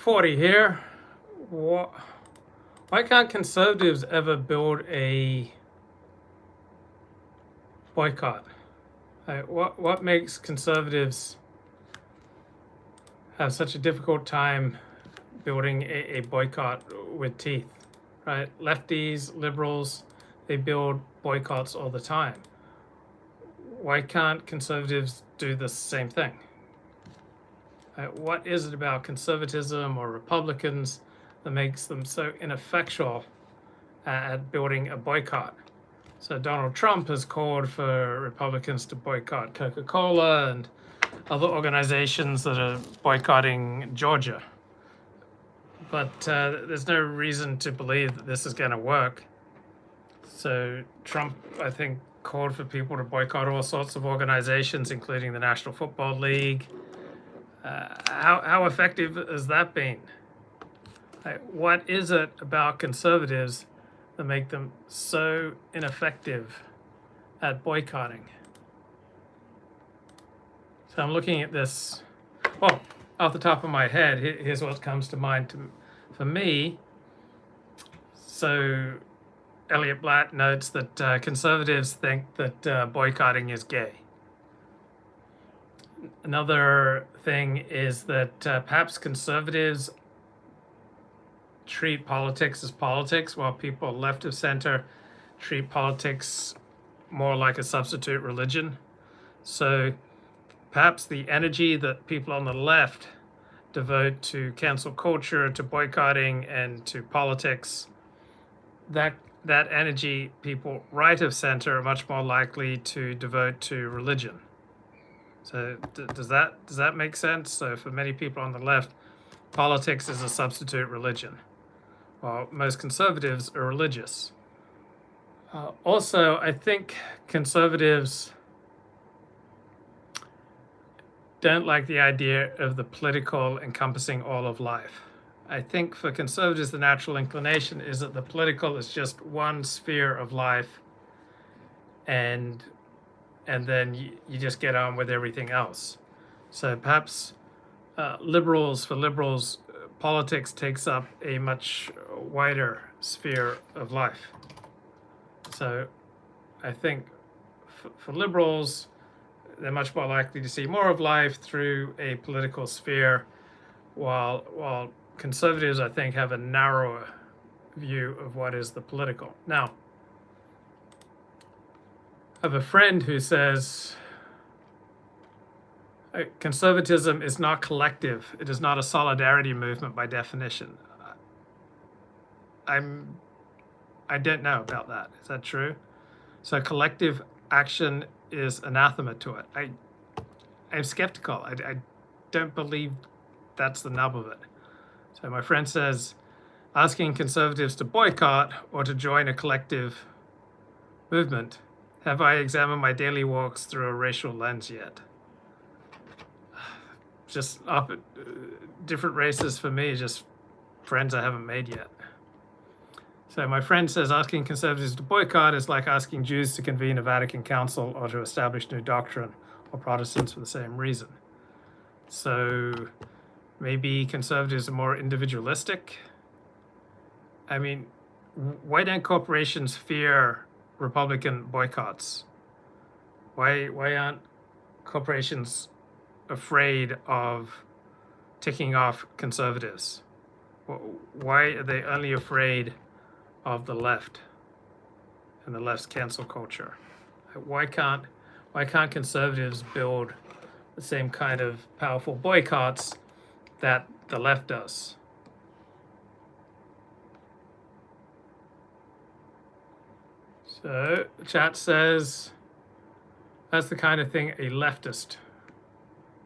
40 here. Why can't conservatives ever build a boycott? What makes conservatives have such a difficult time building a boycott with teeth, right? Lefties, liberals, they build boycotts all the time. Why can't conservatives do the same thing? What is it about conservatism or Republicans that makes them so ineffectual at building a boycott? So Donald Trump has called for Republicans to boycott Coca-Cola and other organizations that are boycotting Georgia. But there's no reason to believe that this is going to work. So Trump, I think, called for people to boycott all sorts of organizations, including the National Football League. How effective has that been? What is it about conservatives that make them so ineffective at boycotting? So I'm looking at this, well, off the top of my head, here's what comes to mind for me. So Elliot Blatt notes that conservatives think that boycotting is gay. Another thing is that perhaps conservatives treat politics as politics, while people left of center treat politics more like a substitute religion. So perhaps the energy that people on the left devote to cancel culture, to boycotting, and to politics, that energy people right of center are much more likely to devote to religion. So does that make sense? So for many people on the left, politics is a substitute religion, while most conservatives are religious. Also, I think conservatives don't like the idea of the political encompassing all of life. I think for conservatives, the natural inclination is that the political is just one sphere of life, and then you just get on with everything else. So perhaps for liberals, politics takes up a much wider sphere of life. So I think for liberals, they're much more likely to see more of life through a political sphere, while conservatives, I think, have a narrower view of what is the political. Now, I have a friend who says conservatism is not collective. It is not a solidarity movement by definition. I don't know about that. Is that true? So collective action is anathema to it. I'm skeptical. I don't believe that's the nub of it. So my friend says, asking conservatives to boycott or to join a collective movement, have I examined my daily walks through a racial lens yet? Just different races for me, just friends I haven't made yet. So my friend says asking conservatives to boycott is like asking Jews to convene a Vatican Council or to establish new doctrine, or Protestants for the same reason. So maybe conservatives are more individualistic. I mean, why don't corporations fear Republican boycotts? Why aren't corporations afraid of ticking off conservatives? Why are they only afraid of the left and the left's cancel culture? Why can't conservatives build the same kind of powerful boycotts that the left does? So the chat says that's the kind of thing a leftist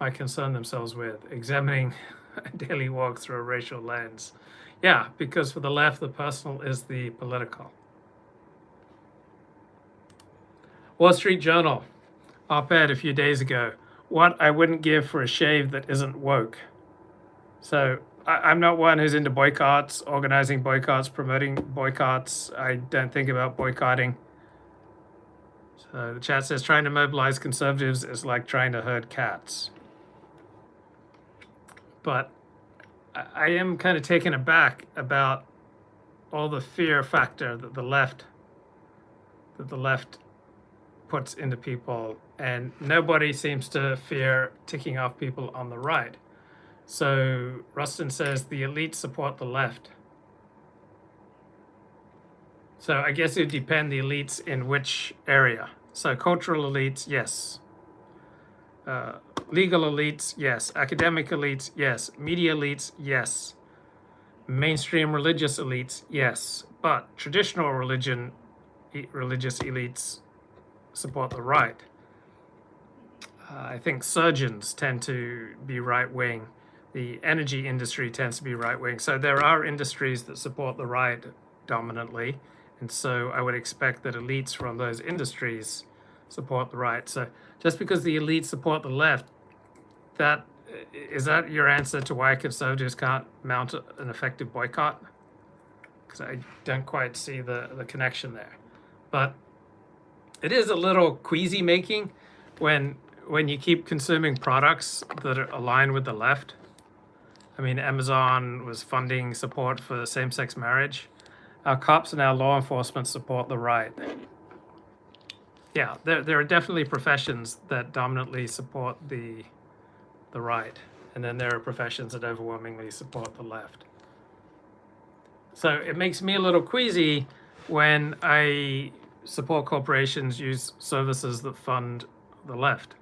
might concern themselves with, examining a daily walk through a racial lens. Yeah, because for the left, the personal is the political. Wall Street Journal op-ed a few days ago, what I wouldn't give for a shave that isn't woke. So I'm not one who's into boycotts, organizing boycotts, promoting boycotts. I don't think about boycotting. So the chat says trying to mobilize conservatives is like trying to herd cats. But I am kind of taken aback about all the fear factor that the left puts into people, and nobody seems to fear ticking off people on the right. So Rustin says the elites support the left. So I guess it would depend the elites in which area. So cultural elites, yes. Legal elites, yes. Academic elites, yes. Media elites, yes. Mainstream religious elites, yes. But traditional religious elites support the right. I think surgeons tend to be right-wing. The energy industry tends to be right-wing. So there are industries that support the right dominantly. And so I would expect that elites from those industries support the right. So just because the elites support the left, is that your answer to why conservatives can't mount an effective boycott? Because I don't quite see the connection there. But it is a little queasy making when you keep consuming products that are aligned with the left. I mean, Amazon was funding support for same-sex marriage. Our cops and our law enforcement support the right. Yeah, there are definitely professions that dominantly support the right, and then there are professions that overwhelmingly support the left. So it makes me a little queasy when I support corporations use services that fund the left.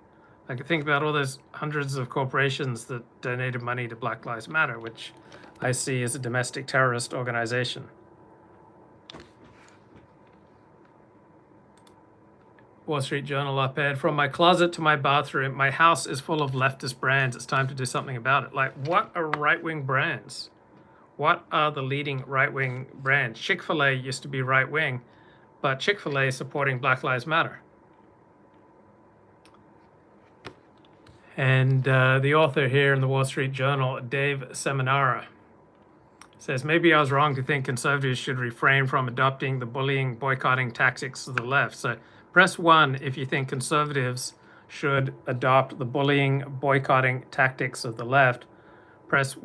I can think about all those hundreds of corporations that donated money to Black Lives Matter, which I see as a domestic terrorist organization. Wall Street Journal op-ed, from my closet to my bathroom, my house is full of leftist brands. It's time to do something about it. Like, what are right-wing brands? What are the leading right-wing brands? Chick-fil-A used to be right-wing, but Chick-fil-A is supporting Black Lives Matter. And the author here in the Wall Street Journal, Dave Seminara, says, maybe I was wrong to think conservatives should refrain from adopting the bullying, boycotting tactics of the left. So press 1 if you think conservatives should adopt the bullying, boycotting tactics of the left. Press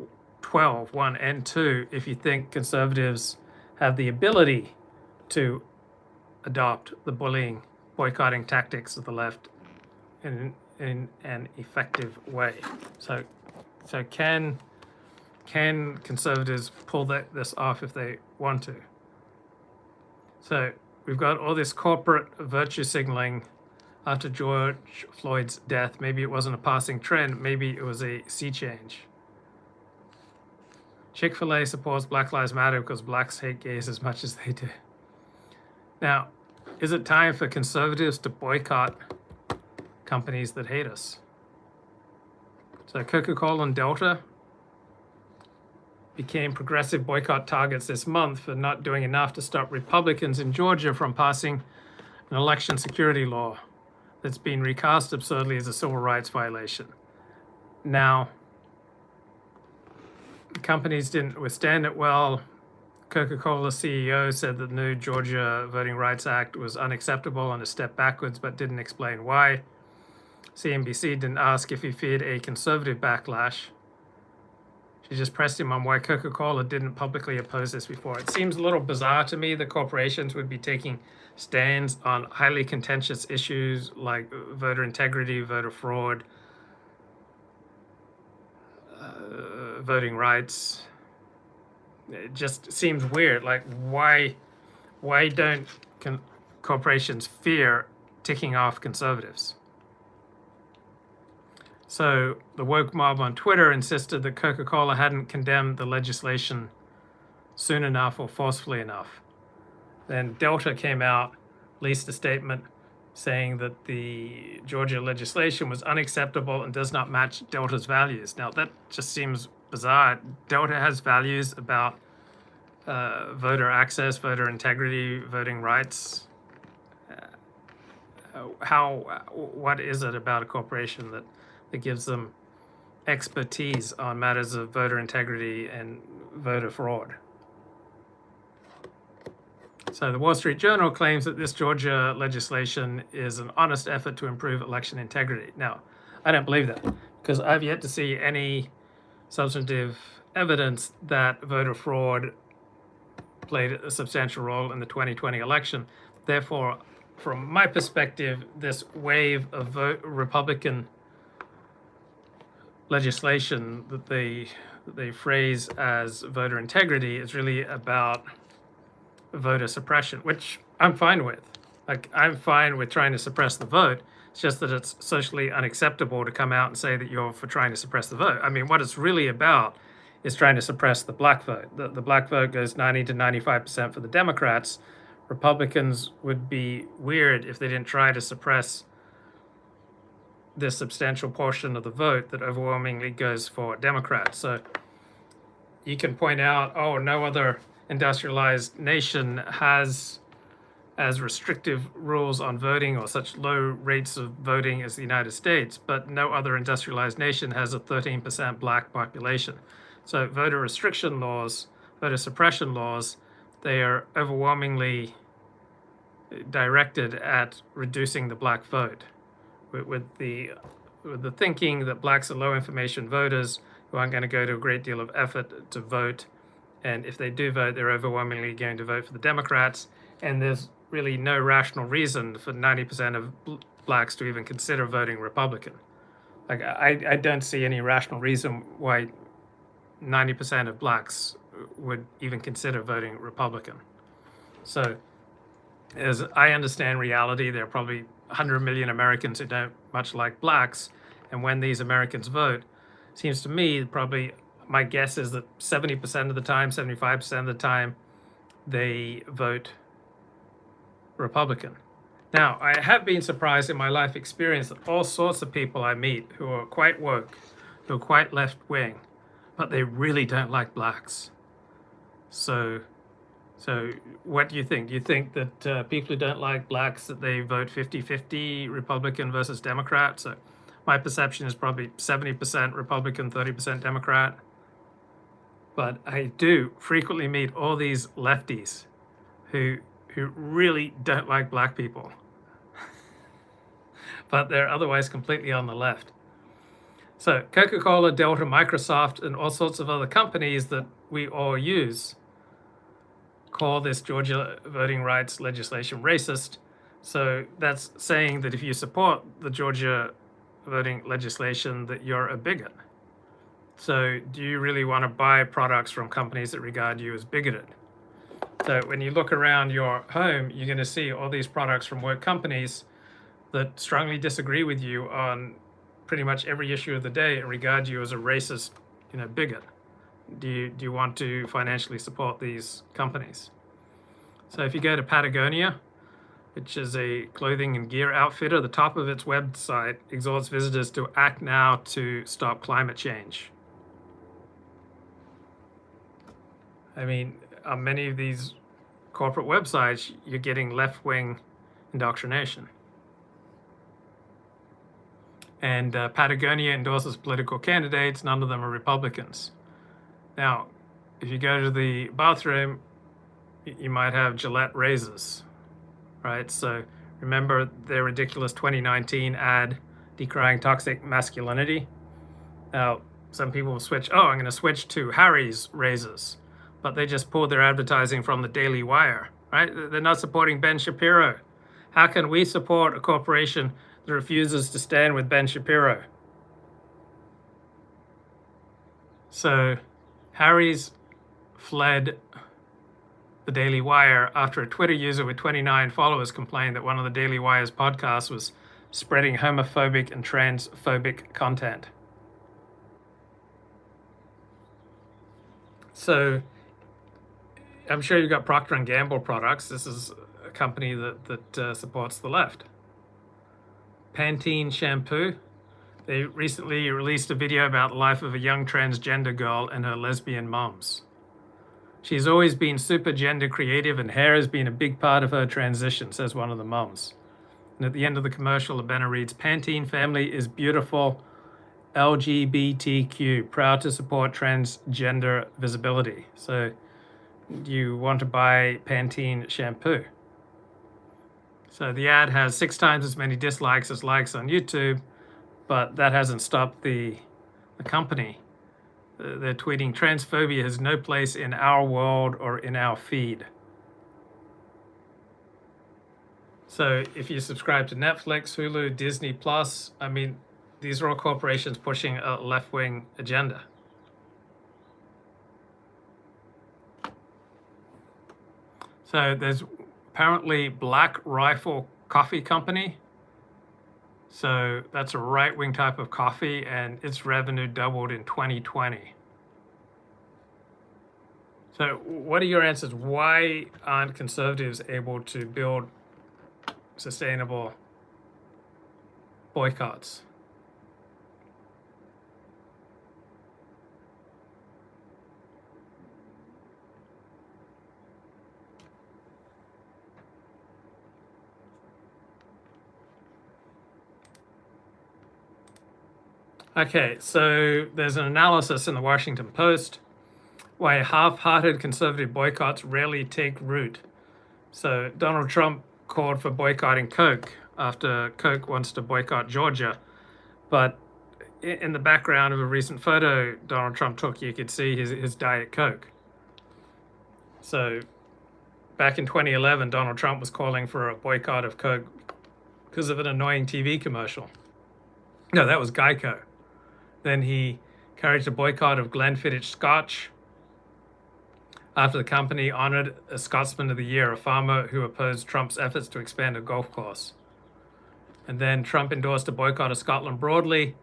12, 1 and 2 if you think conservatives have the ability to adopt the bullying, boycotting tactics of the left in an effective way. So can conservatives pull this off if they want to? So we've got all this corporate virtue signaling after George Floyd's death. Maybe it wasn't a passing trend. Maybe it was a sea change. Chick-fil-A supports Black Lives Matter because blacks hate gays as much as they do. Now, is it time for conservatives to boycott companies that hate us? So Coca-Cola and Delta became progressive boycott targets this month for not doing enough to stop Republicans in Georgia from passing an election security law that's been recast absurdly as a civil rights violation. Now, companies didn't withstand it well. Coca-Cola CEO said that the new Georgia Voting Rights Act was unacceptable and a step backwards, but didn't explain why. CNBC didn't ask if he feared a conservative backlash. She just pressed him on why Coca-Cola didn't publicly oppose this before. It seems a little bizarre to me that corporations would be taking stands on highly contentious issues like voter integrity, voter fraud, voting rights. It just seems weird. Like, why don't corporations fear ticking off conservatives? So the woke mob on Twitter insisted that Coca-Cola hadn't condemned the legislation soon enough or forcefully enough. Then Delta came out, released a statement saying that the Georgia legislation was unacceptable and does not match Delta's values. Now, that just seems bizarre. Delta has values about voter access, voter integrity, voting rights. What is it about a corporation that gives them expertise on matters of voter integrity and voter fraud? So the Wall Street Journal claims that this Georgia legislation is an honest effort to improve election integrity. Now, I don't believe that, because I've yet to see any substantive evidence that voter fraud played a substantial role in the 2020 election. Therefore, from my perspective, this wave of Republican legislation that they phrase as voter integrity is really about voter suppression, which I'm fine with. Like, I'm fine with trying to suppress the vote. It's just that it's socially unacceptable to come out and say that you're for trying to suppress the vote. I mean, what it's really about is trying to suppress the black vote. The black vote goes 90 to 95% for the Democrats. Republicans would be weird if they didn't try to suppress this substantial portion of the vote that overwhelmingly goes for Democrats. So you can point out, oh, no other industrialized nation has as restrictive rules on voting or such low rates of voting as the United States, but no other industrialized nation has a 13% black population. So voter restriction laws, voter suppression laws, they are overwhelmingly directed at reducing the black vote, with the thinking that blacks are low information voters who aren't going to go to a great deal of effort to vote, and if they do vote, they're overwhelmingly going to vote for the Democrats, and there's really no rational reason for 90% of blacks to even consider voting Republican. Like, I don't see any rational reason why 90% of blacks would even consider voting Republican. So, as I understand reality, there are probably 100 million Americans who don't much like blacks, and when these Americans vote, it seems to me probably, my guess is that 70% of the time, 75% of the time, they vote Republican. Now, I have been surprised in my life experience that all sorts of people I meet who are quite woke, who are quite left-wing, but they really don't like blacks. So what do you think? Do you think that people who don't like blacks, that they vote 50-50 Republican versus Democrat? So my perception is probably 70% Republican, 30% Democrat. But I do frequently meet all these lefties who really don't like black people, but they're otherwise completely on the left. So Coca-Cola, Delta, Microsoft, and all sorts of other companies that we all use call this Georgia voting rights legislation racist. So that's saying that if you support the Georgia voting legislation, that you're a bigot. So do you really want to buy products from companies that regard you as bigoted? So when you look around your home, you're going to see all these products from woke companies that strongly disagree with you on pretty much every issue of the day and regard you as a racist, bigot. Do you want to financially support these companies? So if you go to Patagonia, which is a clothing and gear outfitter, the top of its website exhorts visitors to act now to stop climate change. I mean, on many of these corporate websites, you're getting left-wing indoctrination. And Patagonia endorses political candidates. None of them are Republicans. Now, if you go to the bathroom, you might have Gillette razors, right? So remember their ridiculous 2019 ad decrying toxic masculinity? Now, some people will switch, I'm going to switch to Harry's razors. But they just pulled their advertising from the Daily Wire, right? They're not supporting Ben Shapiro. How can we support a corporation that refuses to stand with Ben Shapiro? So Harry's fled the Daily Wire after a Twitter user with 29 followers complained that one of the Daily Wire's podcasts was spreading homophobic and transphobic content. So I'm sure you've got Procter & Gamble products. This is a company that supports the left. Pantene shampoo. They recently released a video about the life of a young transgender girl and her lesbian moms. She's always been super gender creative and hair has been a big part of her transition, says one of the moms. And at the end of the commercial, the banner reads, Pantene family is beautiful, LGBTQ, proud to support transgender visibility. So you want to buy Pantene shampoo. So the ad has 6 times as many dislikes as likes on YouTube, but that hasn't stopped the company They're tweeting, transphobia has no place in our world or in our feed. So if you subscribe to Netflix, Hulu, Disney Plus, I mean, these are all corporations pushing a left-wing agenda. So there's apparently Black Rifle Coffee Company. So that's a right-wing type of coffee, and its revenue doubled in 2020. So what are your answers? Why aren't conservatives able to build sustainable boycotts? Okay, so there's an analysis in the Washington Post why half-hearted conservative boycotts rarely take root. So Donald Trump called for boycotting Coke after Coke wants to boycott Georgia. But in the background of a recent photo Donald Trump took, you could see his Diet Coke. So back in 2011, Donald Trump was calling for a boycott of Coke because of an annoying TV commercial. No, that was Geico. Then he encouraged a boycott of Glenfiddich Scotch after the company honored a Scotsman of the Year, a farmer who opposed Trump's efforts to expand a golf course. And then Trump endorsed a boycott of Scotland broadly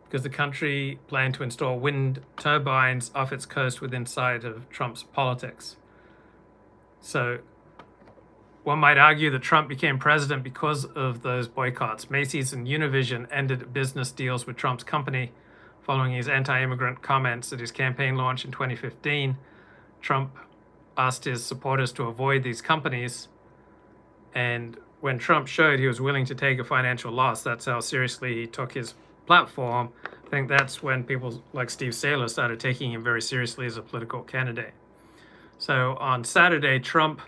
because the country planned to install wind turbines off its coast within sight of Trump's politics. So one might argue that Trump became president because of those boycotts. Macy's and Univision ended business deals with Trump's company following his anti-immigrant comments at his campaign launch in 2015. Trump asked his supporters to avoid these companies, and when Trump showed he was willing to take a financial loss, that's how seriously he took his platform. I think that's when people like Steve Saylor started taking him very seriously as a political candidate. So on Saturday, Trump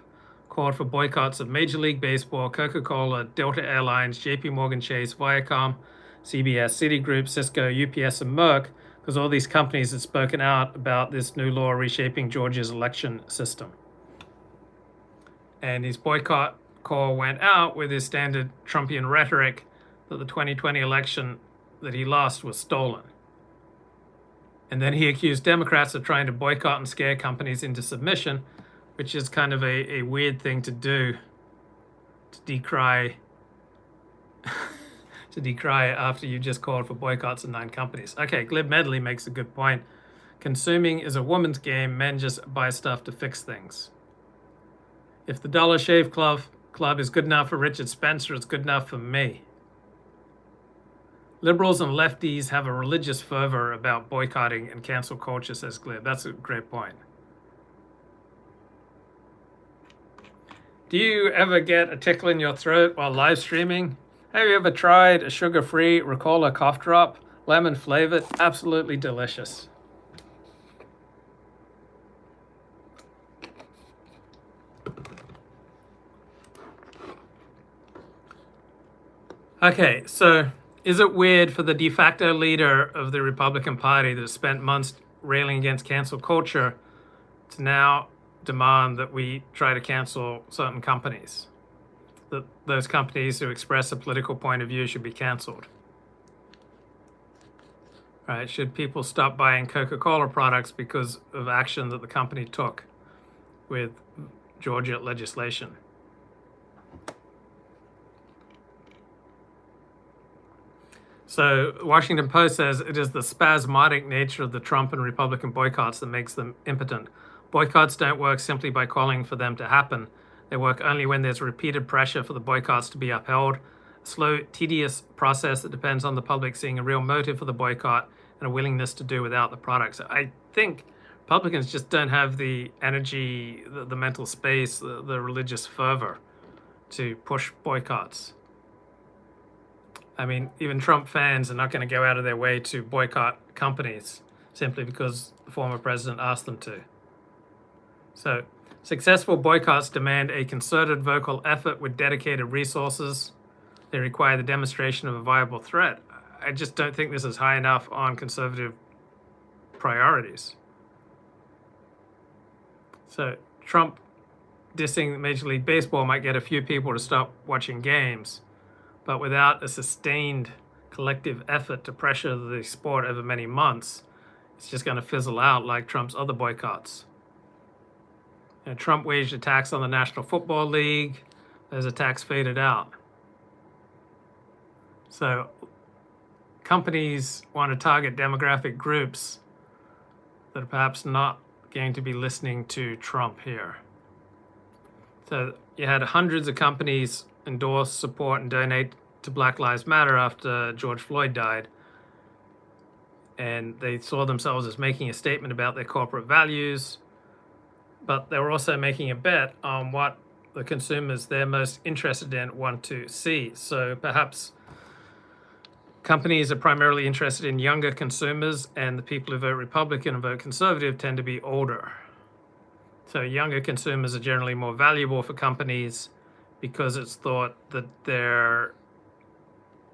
called for boycotts of Major League Baseball, Coca-Cola, Delta Airlines, JP Morgan Chase, Viacom, CBS, Citigroup, Cisco, UPS, and Merck, because all these companies had spoken out about this new law reshaping Georgia's election system. And his boycott call went out with his standard Trumpian rhetoric that the 2020 election that he lost was stolen. And then he accused Democrats of trying to boycott and scare companies into submission, which is kind of a weird thing to do, to decry after you just called for boycotts of 9 companies. Okay, Glib Medley makes a good point. Consuming is a woman's game. Men just buy stuff to fix things. If the Dollar Shave Club is good enough for Richard Spencer, it's good enough for me. Liberals and lefties have a religious fervor about boycotting and cancel culture, says Glib. That's a great point. Do you ever get a tickle in your throat while live streaming? Have you ever tried a sugar-free Ricola cough drop, lemon flavored? Absolutely delicious. Okay, so is it weird for the de facto leader of the Republican Party that has spent months railing against cancel culture to now demand that we try to cancel certain companies? That those companies who express a political point of view should be canceled? Right? Should people stop buying Coca-Cola products because of action that the company took with Georgia legislation? So Washington Post says it is the spasmodic nature of the Trump and Republican boycotts that makes them impotent. Boycotts don't work simply by calling for them to happen. They work only when there's repeated pressure for the boycotts to be upheld. A slow, tedious process that depends on the public seeing a real motive for the boycott and a willingness to do without the products. I think Republicans just don't have the energy, the mental space, the religious fervor to push boycotts. I mean, even Trump fans are not going to go out of their way to boycott companies simply because the former president asked them to. So, successful boycotts demand a concerted vocal effort with dedicated resources. They require the demonstration of a viable threat. I just don't think this is high enough on conservative priorities. So Trump dissing Major League Baseball might get a few people to stop watching games, but without a sustained collective effort to pressure the sport over many months, it's just going to fizzle out like Trump's other boycotts. Trump waged attacks on the National Football League. Those attacks faded out. So companies want to target demographic groups that are perhaps not going to be listening to Trump here. So you had hundreds of companies endorse, support, and donate to Black Lives Matter after George Floyd died. And they saw themselves as making a statement about their corporate values, but they were also making a bet on what the consumers they're most interested in want to see. So perhaps companies are primarily interested in younger consumers, and the people who vote Republican and vote conservative tend to be older. So younger consumers are generally more valuable for companies because it's thought that their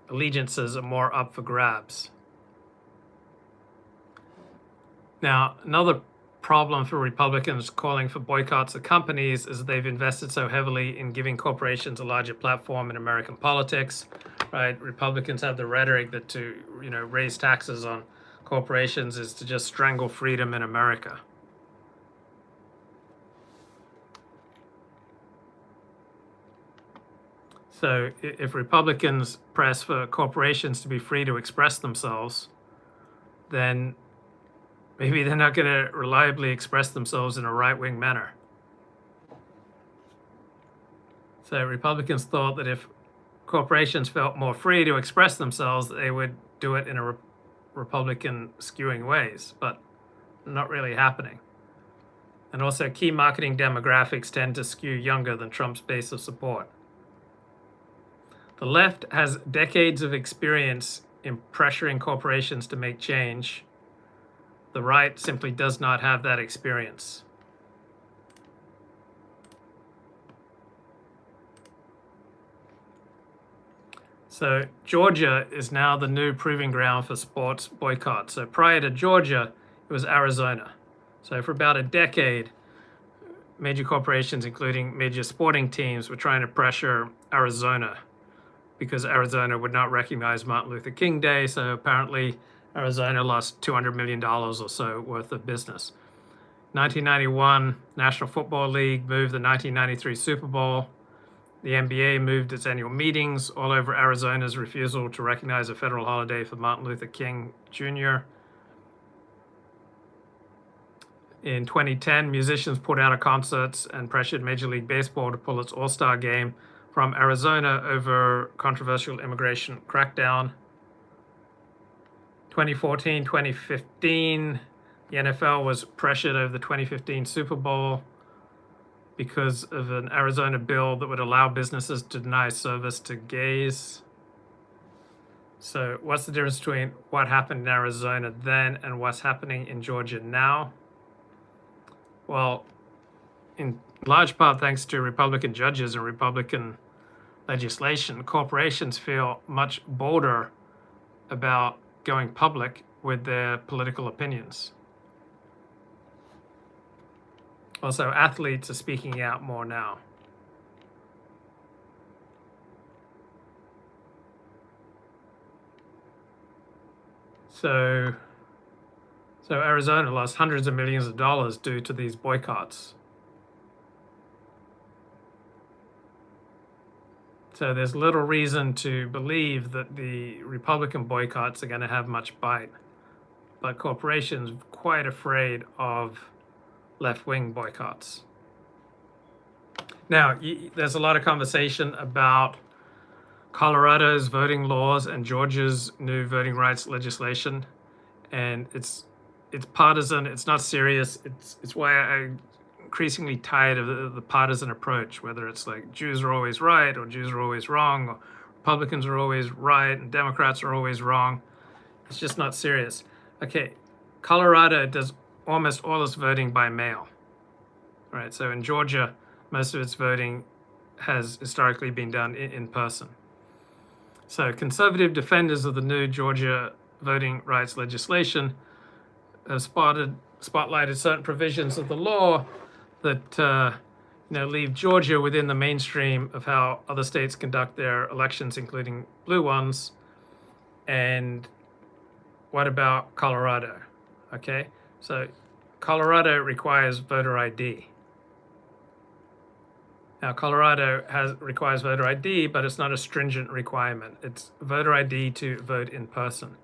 allegiances are more up for grabs. Now, another problem for Republicans calling for boycotts of companies is that they've invested so heavily in giving corporations a larger platform in American politics, right? Republicans have the rhetoric that to, raise taxes on corporations is to just strangle freedom in America. So if Republicans press for corporations to be free to express themselves, then maybe they're not going to reliably express themselves in a right-wing manner. So Republicans thought that if corporations felt more free to express themselves, they would do it in a Republican skewing ways, but not really happening. And also key marketing demographics tend to skew younger than Trump's base of support. The left has decades of experience in pressuring corporations to make change. The right simply does not have that experience. So Georgia is now the new proving ground for sports boycott. So prior to Georgia, it was Arizona. So for about a decade, major corporations, including major sporting teams, were trying to pressure Arizona because Arizona would not recognize Martin Luther King Day. So apparently Arizona lost $200 million or so worth of business. 1991, National Football League moved the 1993 Super Bowl. The NBA moved its annual meetings all over Arizona's refusal to recognize a federal holiday for Martin Luther King Jr. In 2010, musicians pulled out of concerts and pressured Major League Baseball to pull its All-Star game from Arizona over controversial immigration crackdown. 2014, 2015, the NFL was pressured over the 2015 Super Bowl because of an Arizona bill that would allow businesses to deny service to gays. So what's the difference between what happened in Arizona then and what's happening in Georgia now? Well, in large part thanks to Republican judges and Republican legislation, corporations feel much bolder about going public with their political opinions. Also, athletes are speaking out more now. So Arizona lost hundreds of millions of dollars due to these boycotts. So there's little reason to believe that the Republican boycotts are going to have much bite. But corporations are quite afraid of left-wing boycotts. Now, there's a lot of conversation about Colorado's voting laws and Georgia's new voting rights legislation, and it's partisan. It's not serious. It's why I'm increasingly tired of the partisan approach, whether it's like Jews are always right or Jews are always wrong, or Republicans are always right and Democrats are always wrong. It's just not serious. Okay, Colorado does almost all its voting by mail, right? So in Georgia, most of its voting has historically been done in person. So conservative defenders of the new Georgia voting rights legislation have spotlighted certain provisions of the law that leave Georgia within the mainstream of how other states conduct their elections, including blue ones. And what about Colorado? Okay, so Colorado requires voter ID. Now, Colorado requires voter ID, but it's not a stringent requirement. It's voter ID to vote in person.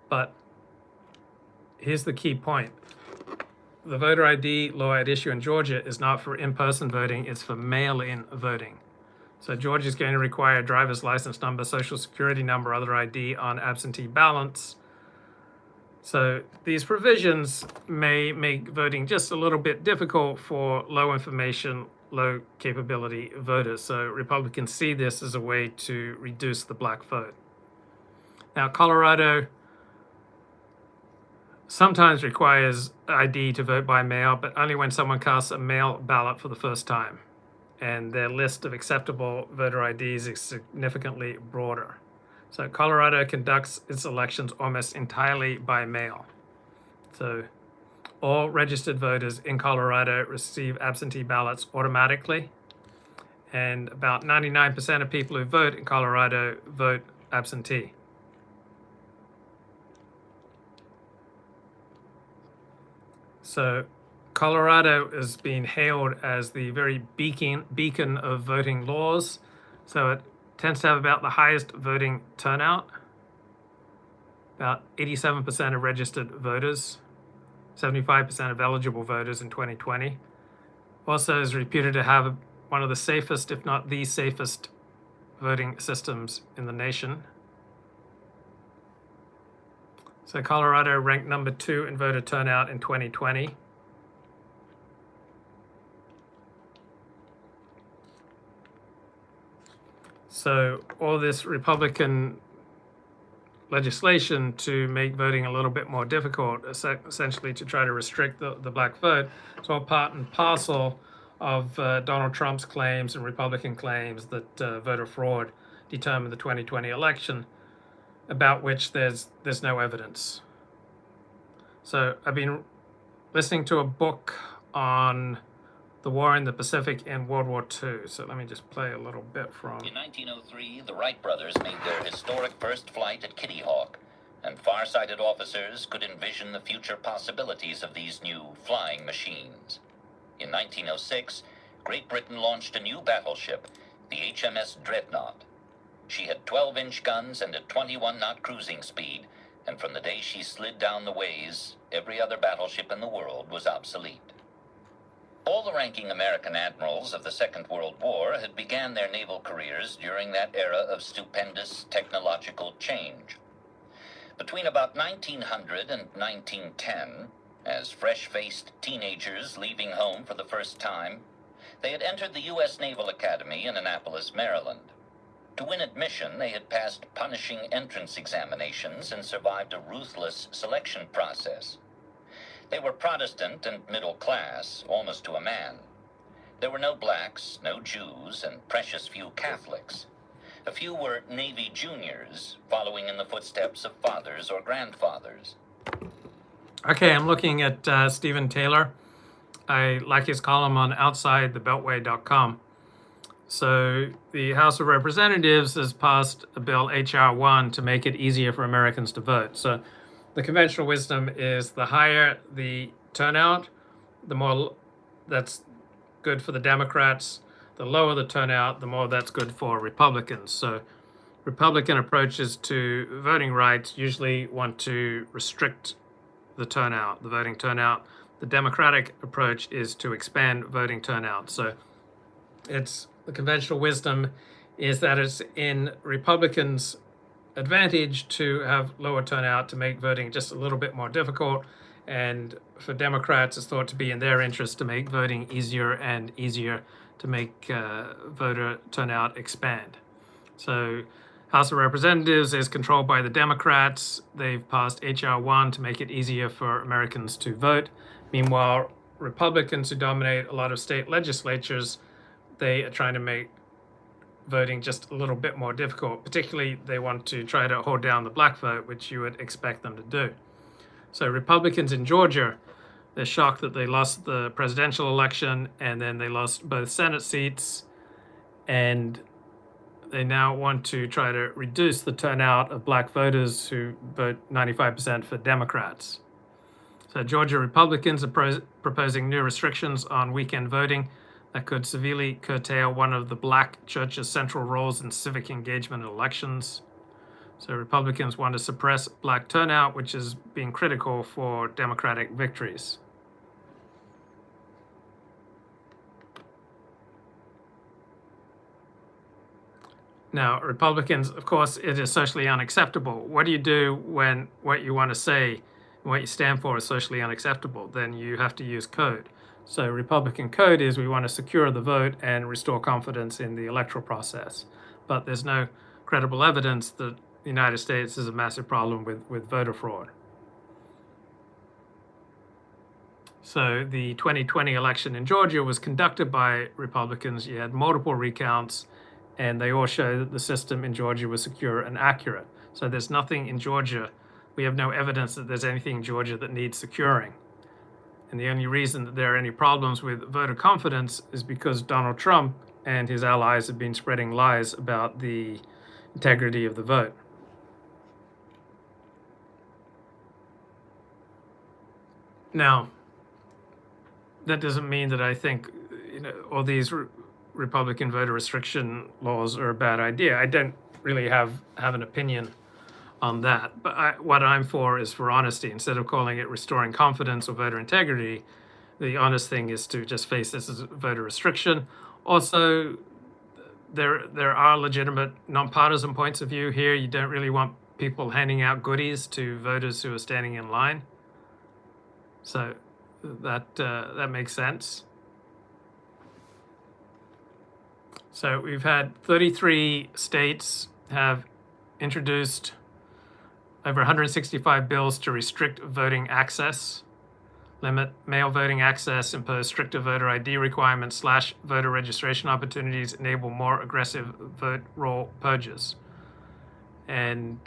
But here's the key point. The voter ID law at issue in Georgia is not for in-person voting, it's for mail-in voting. So Georgia is going to require a driver's license number, social security number, other ID on absentee ballots. So these provisions may make voting just a little bit difficult for low information, low capability voters. So Republicans see this as a way to reduce the black vote. Now, Colorado sometimes requires ID to vote by mail, but only when someone casts a mail ballot for the first time. And their list of acceptable voter IDs is significantly broader. So Colorado conducts its elections almost entirely by mail. So all registered voters in Colorado receive absentee ballots automatically, and about 99% of people who vote in Colorado vote absentee. So Colorado is being hailed as the very beacon of voting laws. So it tends to have about the highest voting turnout, about 87% of registered voters, 75% of eligible voters in 2020. Also is reputed to have one of the safest, if not the safest, voting systems in the nation. So Colorado ranked number 2 in voter turnout in 2020. So all this Republican legislation to make voting a little bit more difficult, essentially to try to restrict the black vote, it's all part and parcel of Donald Trump's claims and Republican claims that voter fraud determined the 2020 election, about which there's no evidence. So I've been listening to a book on the war in the Pacific and World War II. So let me just play a little bit from. In 1903, the Wright brothers made their historic first flight at Kitty Hawk, and far-sighted officers could envision the future possibilities of these new flying machines. In 1906, Great Britain launched a new battleship, the HMS Dreadnought. She had 12-inch guns and a 21-knot cruising speed, and from the day she slid down the ways, every other battleship in the world was obsolete. All the ranking American admirals of the Second World War had began their naval careers during that era of stupendous technological change. Between about 1900 and 1910, as fresh-faced teenagers leaving home for the first time, they had entered the U.S. Naval Academy in Annapolis, Maryland. To win admission, they had passed punishing entrance examinations and survived a ruthless selection process. They were Protestant and middle class, almost to a man. There were no blacks, no Jews, and precious few Catholics. A few were Navy juniors, following in the footsteps of fathers or grandfathers. Okay, I'm looking at Stephen Taylor. I like his column on OutsideTheBeltway.com. So the House of Representatives has passed a bill, H.R. 1, to make it easier for Americans to vote. So the conventional wisdom is the higher the turnout, the more that's good for the Democrats. The lower the turnout, the more that's good for Republicans. So Republican approaches to voting rights usually want to restrict the turnout, the voting turnout. The Democratic approach is to expand voting turnout. So it's the conventional wisdom is that it's in Republicans' advantage to have lower turnout to make voting just a little bit more difficult. And for Democrats, it's thought to be in their interest to make voting easier and easier to make voter turnout expand. So House of Representatives is controlled by the Democrats. They've passed H.R. 1 to make it easier for Americans to vote. Meanwhile, Republicans who dominate a lot of state legislatures, they are trying to make voting just a little bit more difficult. Particularly, they want to try to hold down the black vote, which you would expect them to do. So Republicans in Georgia, they're shocked that they lost the presidential election and then they lost both Senate seats, and they now want to try to reduce the turnout of black voters who vote 95% for Democrats. So Georgia Republicans are proposing new restrictions on weekend voting that could severely curtail one of the black church's central roles in civic engagement in elections. So Republicans want to suppress black turnout, which is being critical for Democratic victories. Now, Republicans, of course, it is socially unacceptable. What do you do when what you want to say and what you stand for is socially unacceptable? Then you have to use code. So Republican code is we want to secure the vote and restore confidence in the electoral process. But there's no credible evidence that the United States is a massive problem with voter fraud. So the 2020 election in Georgia was conducted by Republicans. You had multiple recounts, and they all show that the system in Georgia was secure and accurate. So there's nothing in Georgia. We have no evidence that there's anything in Georgia that needs securing. And the only reason that there are any problems with voter confidence is because Donald Trump and his allies have been spreading lies about the integrity of the vote. Now, that doesn't mean that I think all these Republican voter restriction laws are a bad idea. I don't really have an opinion on that. But what I'm for is for honesty. Instead of calling it restoring confidence or voter integrity, the honest thing is to just face this as a voter restriction. Also, there are legitimate nonpartisan points of view here. You don't really want people handing out goodies to voters who are standing in line. So that makes sense. So we've had 33 states have introduced over 165 bills to restrict voting access, limit mail voting access, impose stricter voter ID requirements, slash voter registration opportunities, enable more aggressive vote roll purges. And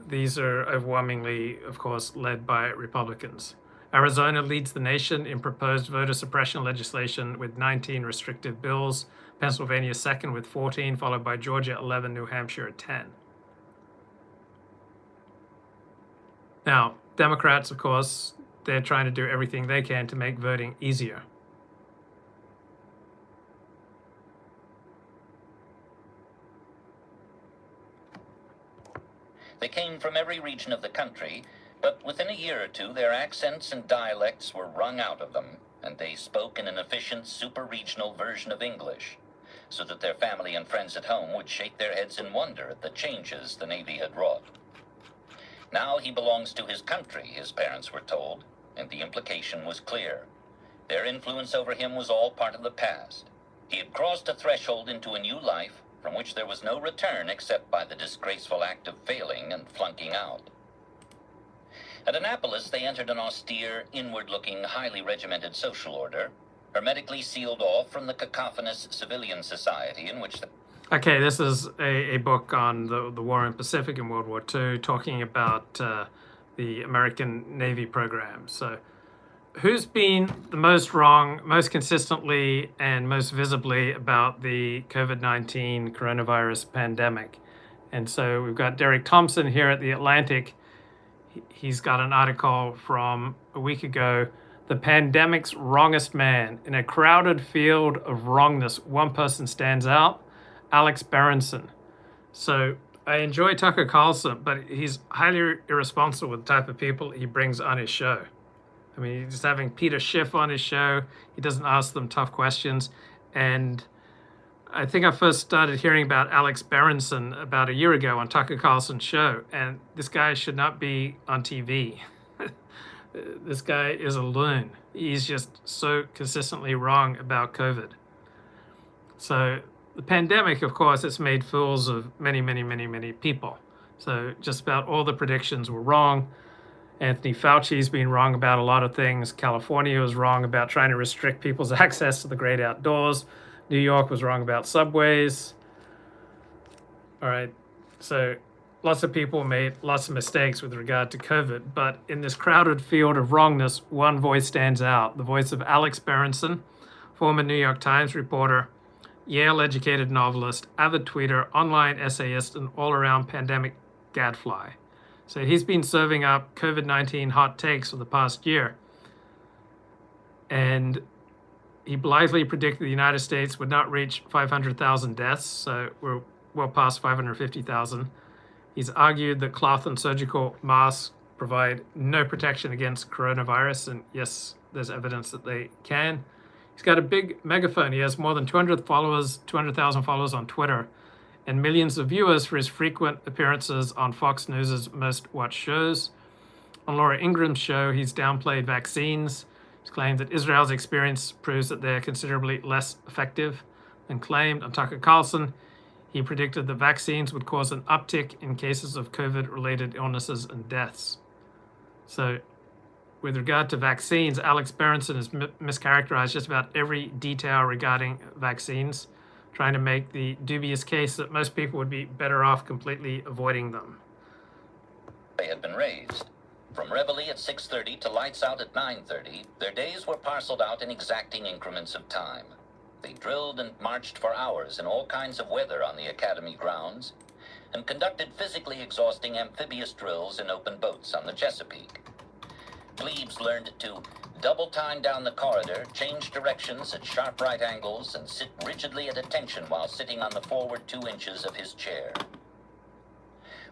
these are overwhelmingly, of course, led by Republicans. Arizona leads the nation in proposed voter suppression legislation with 19 restrictive bills. Pennsylvania second with 14, followed by Georgia 11, New Hampshire at 10. Now, Democrats, of course, they're trying to do everything they can to make voting easier. They came from every region of the country, but within a year or two, their accents and dialects were wrung out of them, and they spoke in an efficient super-regional version of English, so that their family and friends at home would shake their heads in wonder at the changes the Navy had wrought. Now he belongs to his country, his parents were told, and the implication was clear. Their influence over him was all part of the past. He had crossed a threshold into a new life from which there was no return except by the disgraceful act of failing and flunking out. At Annapolis, they entered an austere, inward-looking, highly regimented social order, hermetically sealed off from the cacophonous civilian society in which the... Okay, this is a book on the war in Pacific in World War II, talking about the American Navy program. So who's been the most wrong, most consistently and most visibly about the COVID-19 coronavirus pandemic? And so we've got Derek Thompson here at The Atlantic. He's got an article from a week ago, "The Pandemic's Wrongest Man. In a crowded field of wrongness, one person stands out, Alex Berenson." So I enjoy Tucker Carlson, but he's highly irresponsible with the type of people he brings on his show. I mean, he's having Peter Schiff on his show. He doesn't ask them tough questions. And I think I first started hearing about Alex Berenson about a year ago on Tucker Carlson's show. And this guy should not be on TV. This guy is a loon. He's just so consistently wrong about COVID. So the pandemic, of course, it's made fools of many, many, many, many people. So just about all the predictions were wrong. Anthony Fauci's been wrong about a lot of things. California was wrong about trying to restrict people's access to the great outdoors. New York was wrong about subways. All right, so lots of people made lots of mistakes with regard to COVID, but in this crowded field of wrongness, one voice stands out, the voice of Alex Berenson, former New York Times reporter, Yale-educated novelist, avid tweeter, online essayist, and all-around pandemic gadfly. So he's been serving up COVID-19 hot takes for the past year. And he blithely predicted the United States would not reach 500,000 deaths, so we're well past 550,000. He's argued that cloth and surgical masks provide no protection against coronavirus, and yes, there's evidence that they can. He's got a big megaphone. He has more than 200,000 followers on Twitter, and millions of viewers for his frequent appearances on Fox News' most watched shows. On Laura Ingram's show, he's downplayed vaccines. He's claimed that Israel's experience proves that they're considerably less effective than claimed. On Tucker Carlson, he predicted that vaccines would cause an uptick in cases of COVID-related illnesses and deaths. So, with regard to vaccines, Alex Berenson has mischaracterized just about every detail regarding vaccines, trying to make the dubious case that most people would be better off completely avoiding them. They had been raised. From reveille at 6:30 to lights out at 9:30, their days were parceled out in exacting increments of time. They drilled and marched for hours in all kinds of weather on the academy grounds, and conducted physically exhausting amphibious drills in open boats on the Chesapeake. Plebes learned to double time down the corridor, change directions at sharp right angles, and sit rigidly at attention while sitting on the forward 2 inches of his chair.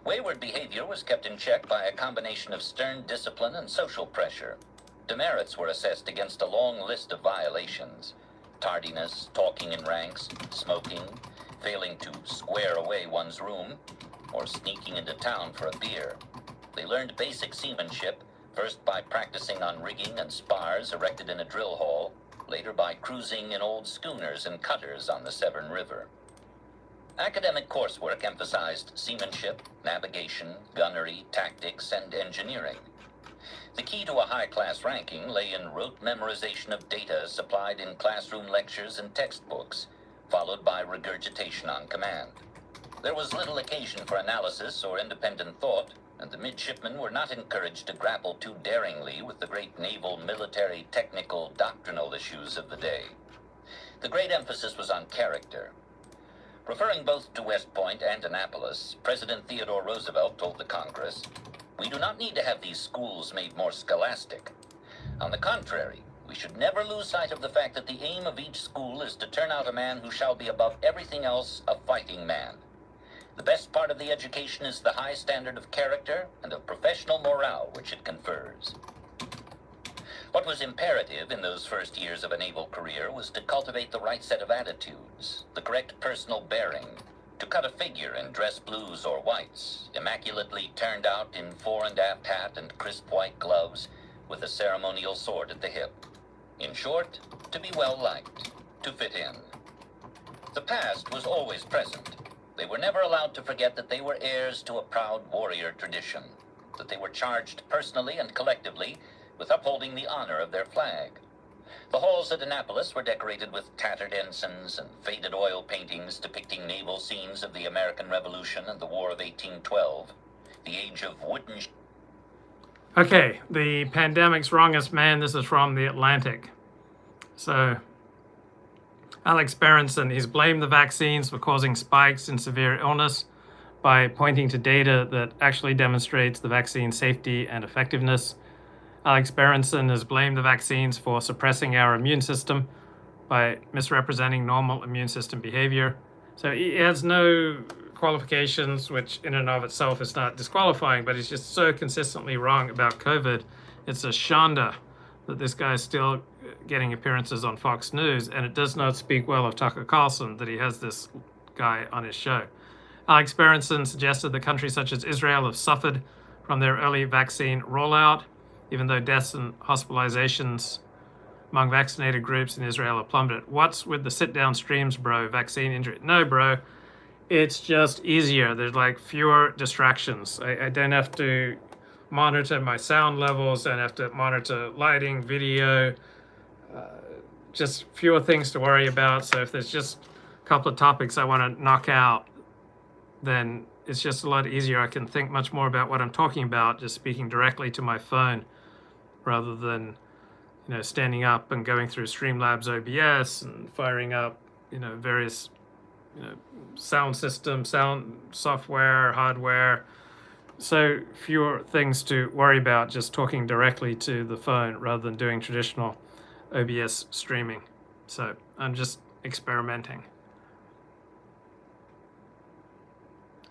Wayward behavior was kept in check by a combination of stern discipline and social pressure. Demerits were assessed against a long list of violations: tardiness, talking in ranks, smoking, failing to square away one's room, or sneaking into town for a beer. They learned basic seamanship, first by practicing on rigging and spars erected in a drill hall, later by cruising in old schooners and cutters on the Severn River. Academic coursework emphasized seamanship, navigation, gunnery, tactics, and engineering. The key to a high-class ranking lay in rote memorization of data supplied in classroom lectures and textbooks, followed by regurgitation on command. There was little occasion for analysis or independent thought, and the midshipmen were not encouraged to grapple too daringly with the great naval, military, technical, doctrinal issues of the day. The great emphasis was on character. Referring both to West Point and Annapolis, President Theodore Roosevelt told the Congress, "We do not need to have these schools made more scholastic. On the contrary, we should never lose sight of the fact that the aim of each school is to turn out a man who shall be above everything else a fighting man. The best part of the education is the high standard of character and of professional morale which it confers." What was imperative in those first years of a naval career was to cultivate the right set of attitudes, the correct personal bearing, to cut a figure in dress blues or whites, immaculately turned out in fore and aft hat and crisp white gloves, with a ceremonial sword at the hip. In short, to be well liked, to fit in. The past was always present. They were never allowed to forget that they were heirs to a proud warrior tradition, that they were charged personally and collectively with upholding the honor of their flag. The halls at Annapolis were decorated with tattered ensigns and faded oil paintings depicting naval scenes of the American Revolution and the War of 1812, the age of wooden... Okay, the pandemic's wrongest man. This is from The Atlantic. So, Alex Berenson, he's blamed the vaccines for causing spikes in severe illness by pointing to data that actually demonstrates the vaccine's safety and effectiveness. Alex Berenson has blamed the vaccines for suppressing our immune system by misrepresenting normal immune system behavior. So he has no qualifications, which in and of itself is not disqualifying, but he's just so consistently wrong about COVID. It's a shanda that this guy is still getting appearances on Fox News, and it does not speak well of Tucker Carlson that he has this guy on his show. Alex Berenson suggested that countries such as Israel have suffered from their early vaccine rollout, even though deaths and hospitalizations among vaccinated groups in Israel have plummeted. What's with the sit-down streams, bro? Vaccine injury? No, bro. It's just easier. There's like fewer distractions. I don't have to monitor my sound levels. I don't have to monitor lighting, video. Just fewer things to worry about. So if there's just a couple of topics I want to knock out, then it's just a lot easier. I can think much more about what I'm talking about just speaking directly to my phone rather than, standing up and going through Streamlabs OBS and firing up, various, sound system, sound software, hardware. So fewer things to worry about just talking directly to the phone rather than doing traditional OBS streaming. So I'm just experimenting.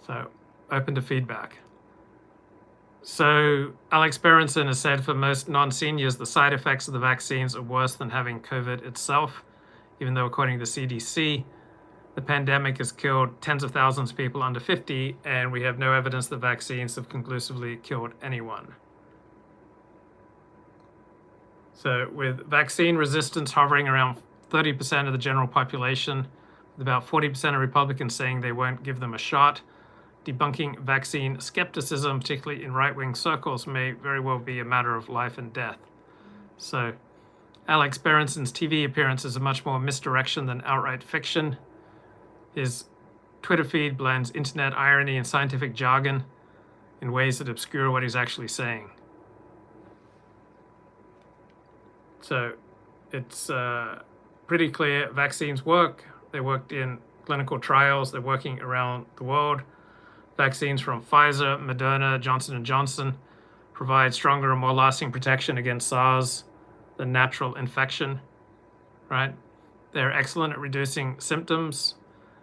So open to feedback. So Alex Berenson has said for most non-seniors, the side effects of the vaccines are worse than having COVID itself, even though according to the CDC, the pandemic has killed tens of thousands of people under 50, and we have no evidence that vaccines have conclusively killed anyone. So with vaccine resistance hovering around 30% of the general population, with about 40% of Republicans saying they won't give them a shot, debunking vaccine skepticism, particularly in right-wing circles, may very well be a matter of life and death. So Alex Berenson's TV appearances are much more misdirection than outright fiction. His Twitter feed blends internet irony and scientific jargon in ways that obscure what he's actually saying. So it's pretty clear vaccines work. They worked in clinical trials. They're working around the world. Vaccines from Pfizer, Moderna, Johnson & Johnson provide stronger and more lasting protection against SARS than natural infection, right? They're excellent at reducing symptoms.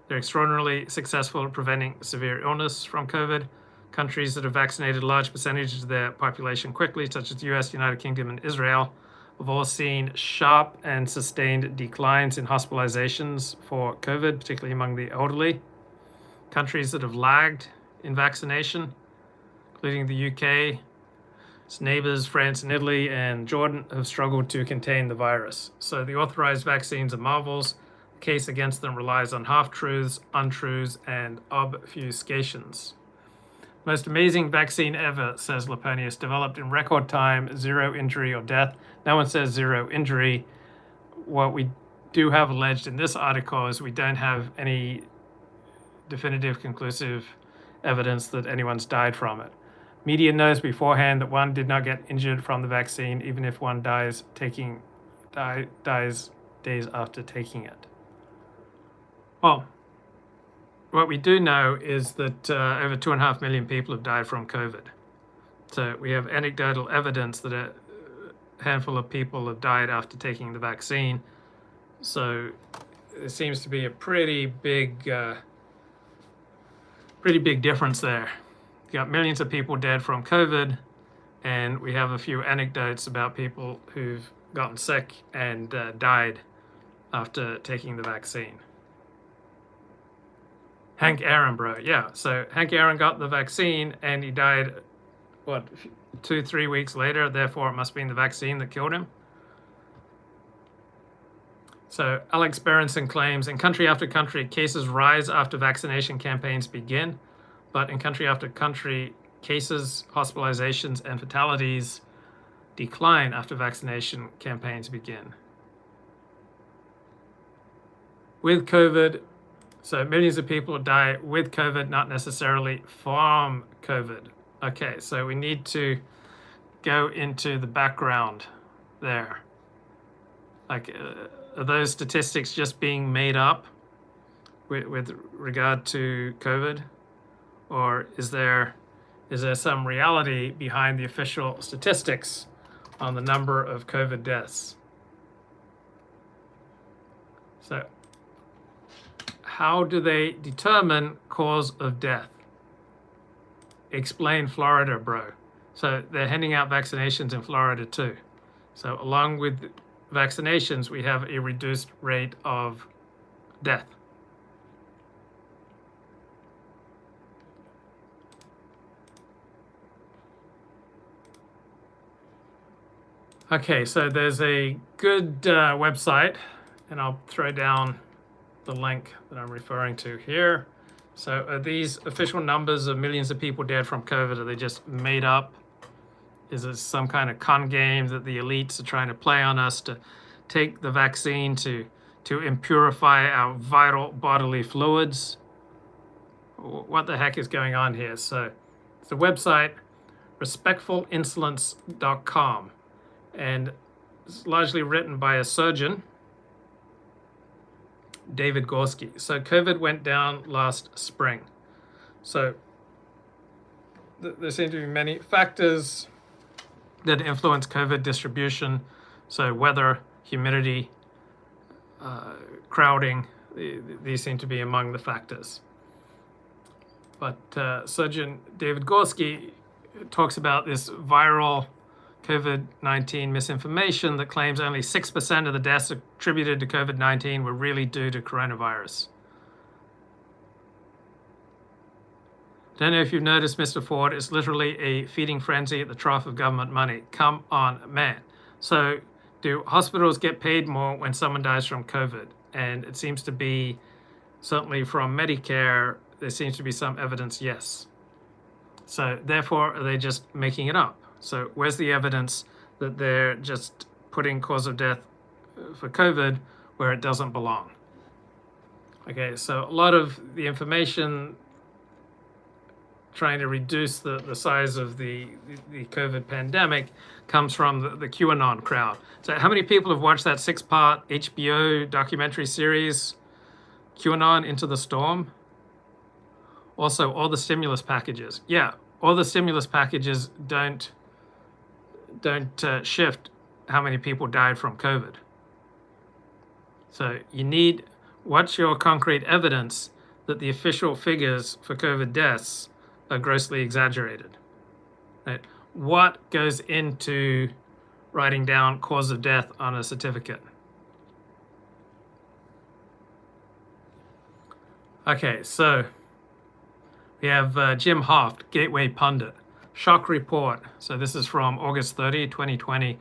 They're extraordinarily successful at preventing severe illness from COVID. Countries that have vaccinated large percentages of their population quickly, such as the US, United Kingdom, and Israel, have all seen sharp and sustained declines in hospitalizations for COVID, particularly among the elderly. Countries that have lagged in vaccination, including the UK, its neighbors, France and Italy, and Jordan, have struggled to contain the virus. So the authorized vaccines are marvels. The case against them relies on half-truths, untruths, and obfuscations. Most amazing vaccine ever, says Laponius, developed in record time, zero injury or death. No one says zero injury. What we do have alleged in this article is we don't have any definitive, conclusive evidence that anyone's died from it. Media knows beforehand that one did not get injured from the vaccine, even if one dies days after taking it. Well, what we do know is that over 2.5 million people have died from COVID. So we have anecdotal evidence that a handful of people have died after taking the vaccine. So there seems to be a pretty big difference there. You got millions of people dead from COVID, and we have a few anecdotes about people who've gotten sick and died after taking the vaccine. Hank Aaron, bro. Yeah, so Hank Aaron got the vaccine and he died, 2-3 weeks later. Therefore, it must have been the vaccine that killed him. So Alex Berenson claims in country after country, cases rise after vaccination campaigns begin. But in country after country, cases, hospitalizations, and fatalities decline after vaccination campaigns begin. With COVID, so millions of people die with COVID, not necessarily from COVID. Okay, so we need to go into the background there. Like, are those statistics just being made up with regard to COVID? Or is there some reality behind the official statistics on the number of COVID deaths? So how do they determine cause of death? Explain Florida, bro. So they're handing out vaccinations in Florida too. So along with vaccinations, we have a reduced rate of death. Okay, so there's a good website, and I'll throw down the link that I'm referring to here. So are these official numbers of millions of people dead from COVID? Are they just made up? Is it some kind of con game that the elites are trying to play on us to take the vaccine to impurify our vital bodily fluids? what the heck is going on here? So it's a website, respectfulinsolence.com, and it's largely written by a surgeon, David Gorski. So COVID went down last spring. So there seem to be many factors that influence COVID distribution. So weather, humidity, crowding, these seem to be among the factors. But surgeon David Gorski talks about this viral COVID-19 misinformation that claims only 6% of the deaths attributed to COVID-19 were really due to coronavirus. Don't know if you've noticed, Mr. Ford, it's literally a feeding frenzy at the trough of government money. Come on, man. So do hospitals get paid more when someone dies from COVID? And it seems to be, certainly from Medicare, there seems to be some evidence, yes. So therefore, are they just making it up? So where's the evidence that they're just putting cause of death for COVID where it doesn't belong? Okay, so a lot of the information trying to reduce the size of the COVID pandemic comes from the QAnon crowd. So how many people have watched that 6-part HBO documentary series, QAnon Into the Storm? Also, all the stimulus packages. Yeah, all the stimulus packages don't shift how many people died from COVID. So you need, what's your concrete evidence that the official figures for COVID deaths are grossly exaggerated? Right? What goes into writing down cause of death on a certificate? Okay, so we have Jim Hoft, Gateway Pundit. Shock report. So this is from August 30, 2020.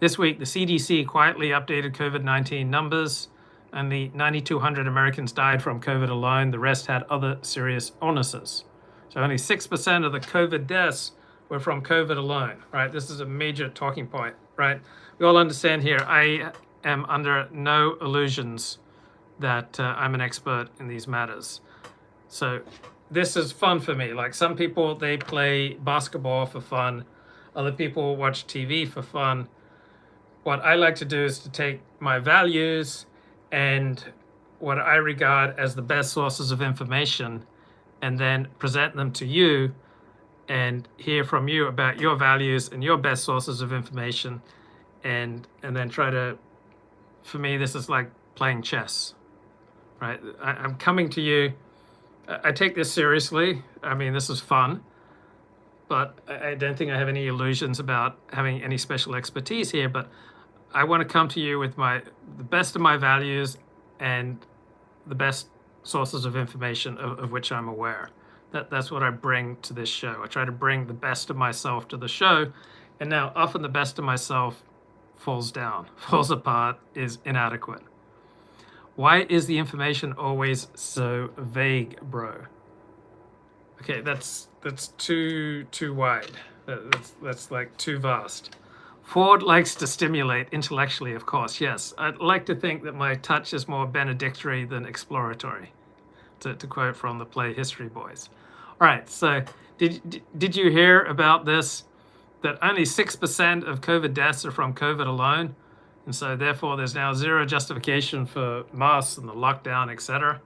This week, the CDC quietly updated COVID-19 numbers. Only 9,200 Americans died from COVID alone. The rest had other serious illnesses. So only 6% of the COVID deaths were from COVID alone, right? This is a major talking point, right? We all understand here, I am under no illusions that I'm an expert in these matters. So this is fun for me. Like some people, they play basketball for fun. Other people watch TV for fun. What I like to do is to take my values and what I regard as the best sources of information and then present them to you and hear from you about your values and your best sources of information and then try to, for me, this is like playing chess, right? I'm coming to you. I take this seriously. I mean, this is fun, but I don't think I have any illusions about having any special expertise here, but I want to come to you with the best of my values and the best sources of information of which I'm aware. That's what I bring to this show. I try to bring the best of myself to the show, and now often the best of myself falls down, falls apart, is inadequate. Why is the information always so vague, bro? Okay, that's too wide. That's like too vast. Ford likes to stimulate intellectually, of course, yes. I'd like to think that my touch is more benedictory than exploratory, to quote from the play History Boys. All right, so did you hear about this, that only 6% of COVID deaths are from COVID alone? And so therefore there's now zero justification for masks and the lockdown, etc.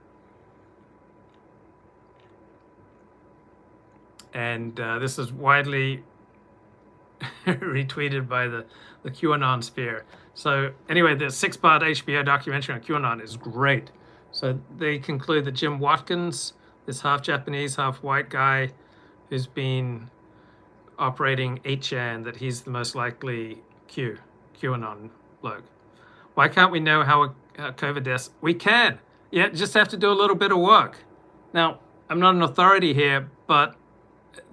And this is widely retweeted by the QAnon sphere. So anyway, the 6-part HBO documentary on QAnon is great. So they conclude that Jim Watkins, this half Japanese, half white guy who's been operating 8chan, that he's the most likely QAnon bloke. Why can't we know how COVID deaths? We can. Yeah, just have to do a little bit of work. Now, I'm not an authority here, but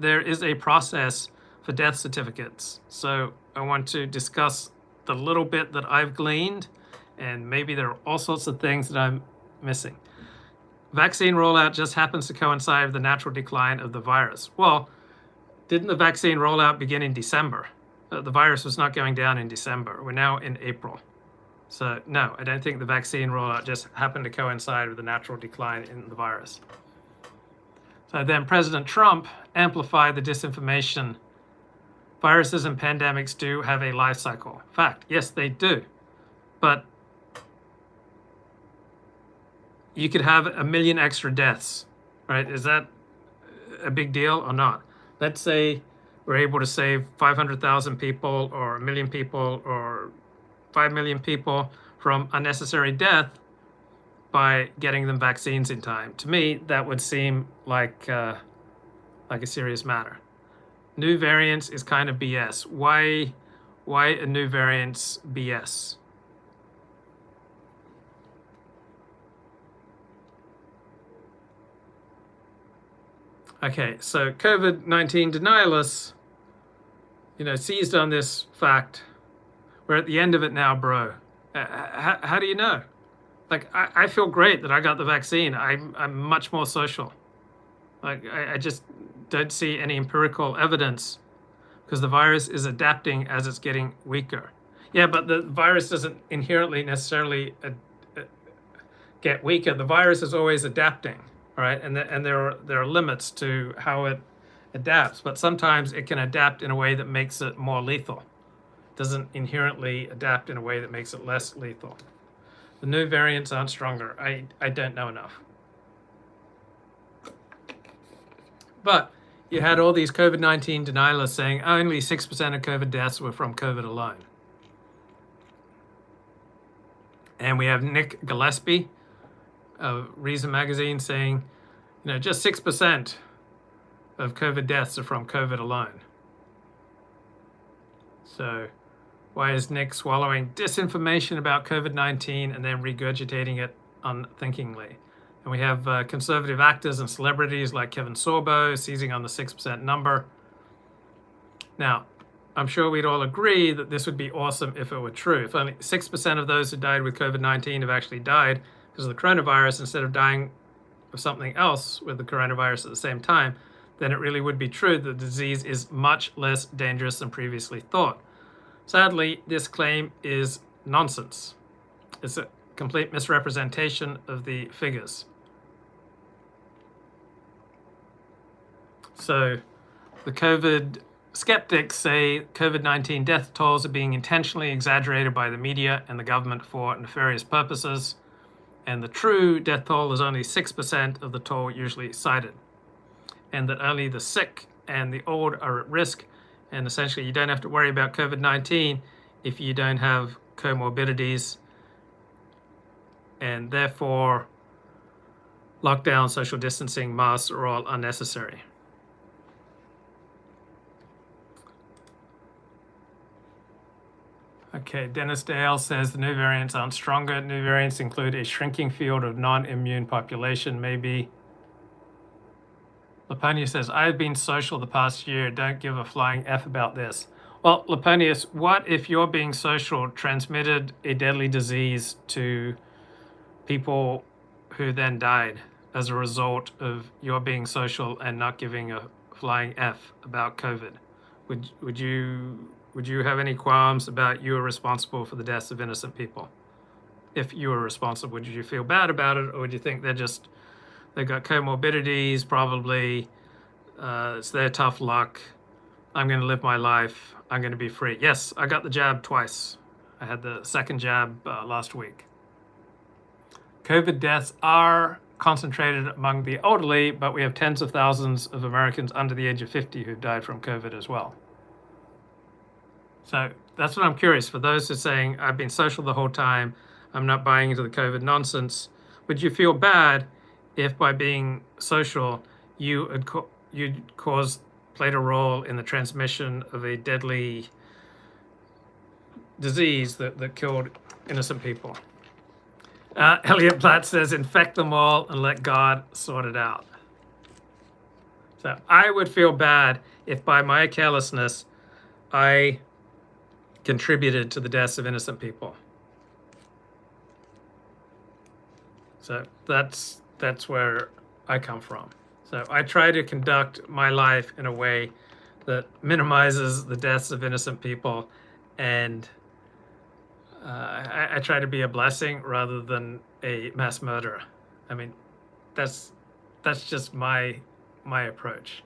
there is a process for death certificates. So I want to discuss the little bit that I've gleaned, and maybe there are all sorts of things that I'm missing. Vaccine rollout just happens to coincide with the natural decline of the virus. Well, didn't the vaccine rollout begin in December? The virus was not going down in December. We're now in April. So no, I don't think the vaccine rollout just happened to coincide with the natural decline in the virus. So then President Trump amplified the disinformation. Viruses and pandemics do have a life cycle. Fact, yes, they do. But you could have 1 million extra deaths, right? Is that a big deal or not? Let's say we're able to save 500,000 people or 1 million people or 5 million people from unnecessary death by getting them vaccines in time. To me, that would seem like a serious matter. New variants is kind of BS. Why a new variant's BS? Okay, so COVID-19 denialists, seized on this fact. We're at the end of it now, bro. How do you know? Like, I feel great that I got the vaccine. I'm much more social. Like, I just don't see any empirical evidence because the virus is adapting as it's getting weaker. Yeah, but the virus doesn't inherently necessarily get weaker. The virus is always adapting, right? And there are limits to how it adapts, but sometimes it can adapt in a way that makes it more lethal. It doesn't inherently adapt in a way that makes it less lethal. The new variants aren't stronger. I don't know enough. But you had all these COVID-19 denialists saying only 6% of COVID deaths were from COVID alone. And we have Nick Gillespie of Reason Magazine saying, just 6% of COVID deaths are from COVID alone. So why is Nick swallowing disinformation about COVID-19 and then regurgitating it unthinkingly? And we have conservative actors and celebrities like Kevin Sorbo seizing on the 6% number. Now, I'm sure we'd all agree that this would be awesome if it were true. If only 6% of those who died with COVID-19 have actually died because of the coronavirus instead of dying of something else with the coronavirus at the same time, then it really would be true that the disease is much less dangerous than previously thought. Sadly, this claim is nonsense. It's a complete misrepresentation of the figures. So the COVID skeptics say COVID-19 death tolls are being intentionally exaggerated by the media and the government for nefarious purposes, and the true death toll is only 6% of the toll usually cited, and that only the sick and the old are at risk, and essentially you don't have to worry about COVID-19 if you don't have comorbidities, and therefore lockdown, social distancing, masks are all unnecessary. Okay, Dennis Dale says the new variants aren't stronger. New variants include a shrinking field of non-immune population, maybe. Laponius says, I've been social the past year. Don't give a flying F about this. Well, Laponius, what if you're being social transmitted a deadly disease to people who then died as a result of your being social and not giving a flying F about COVID? Would you have any qualms about you are responsible for the deaths of innocent people? If you were responsible, would you feel bad about it, or would you think they've got comorbidities, probably it's their tough luck, I'm going to live my life, I'm going to be free? Yes, I got the jab twice. I had the second jab last week. COVID deaths are concentrated among the elderly, but we have tens of thousands of Americans under the age of 50 who've died from COVID as well. So that's what I'm curious. For those who are saying, I've been social the whole time, I'm not buying into the COVID nonsense, would you feel bad if by being social, you'd played a role in the transmission of a deadly disease that killed innocent people? Elliot Platt says, infect them all and let God sort it out. So I would feel bad if by my carelessness, I contributed to the deaths of innocent people. So that's where I come from. So I try to conduct my life in a way that minimizes the deaths of innocent people, and I try to be a blessing rather than a mass murderer. I mean, that's just my my approach.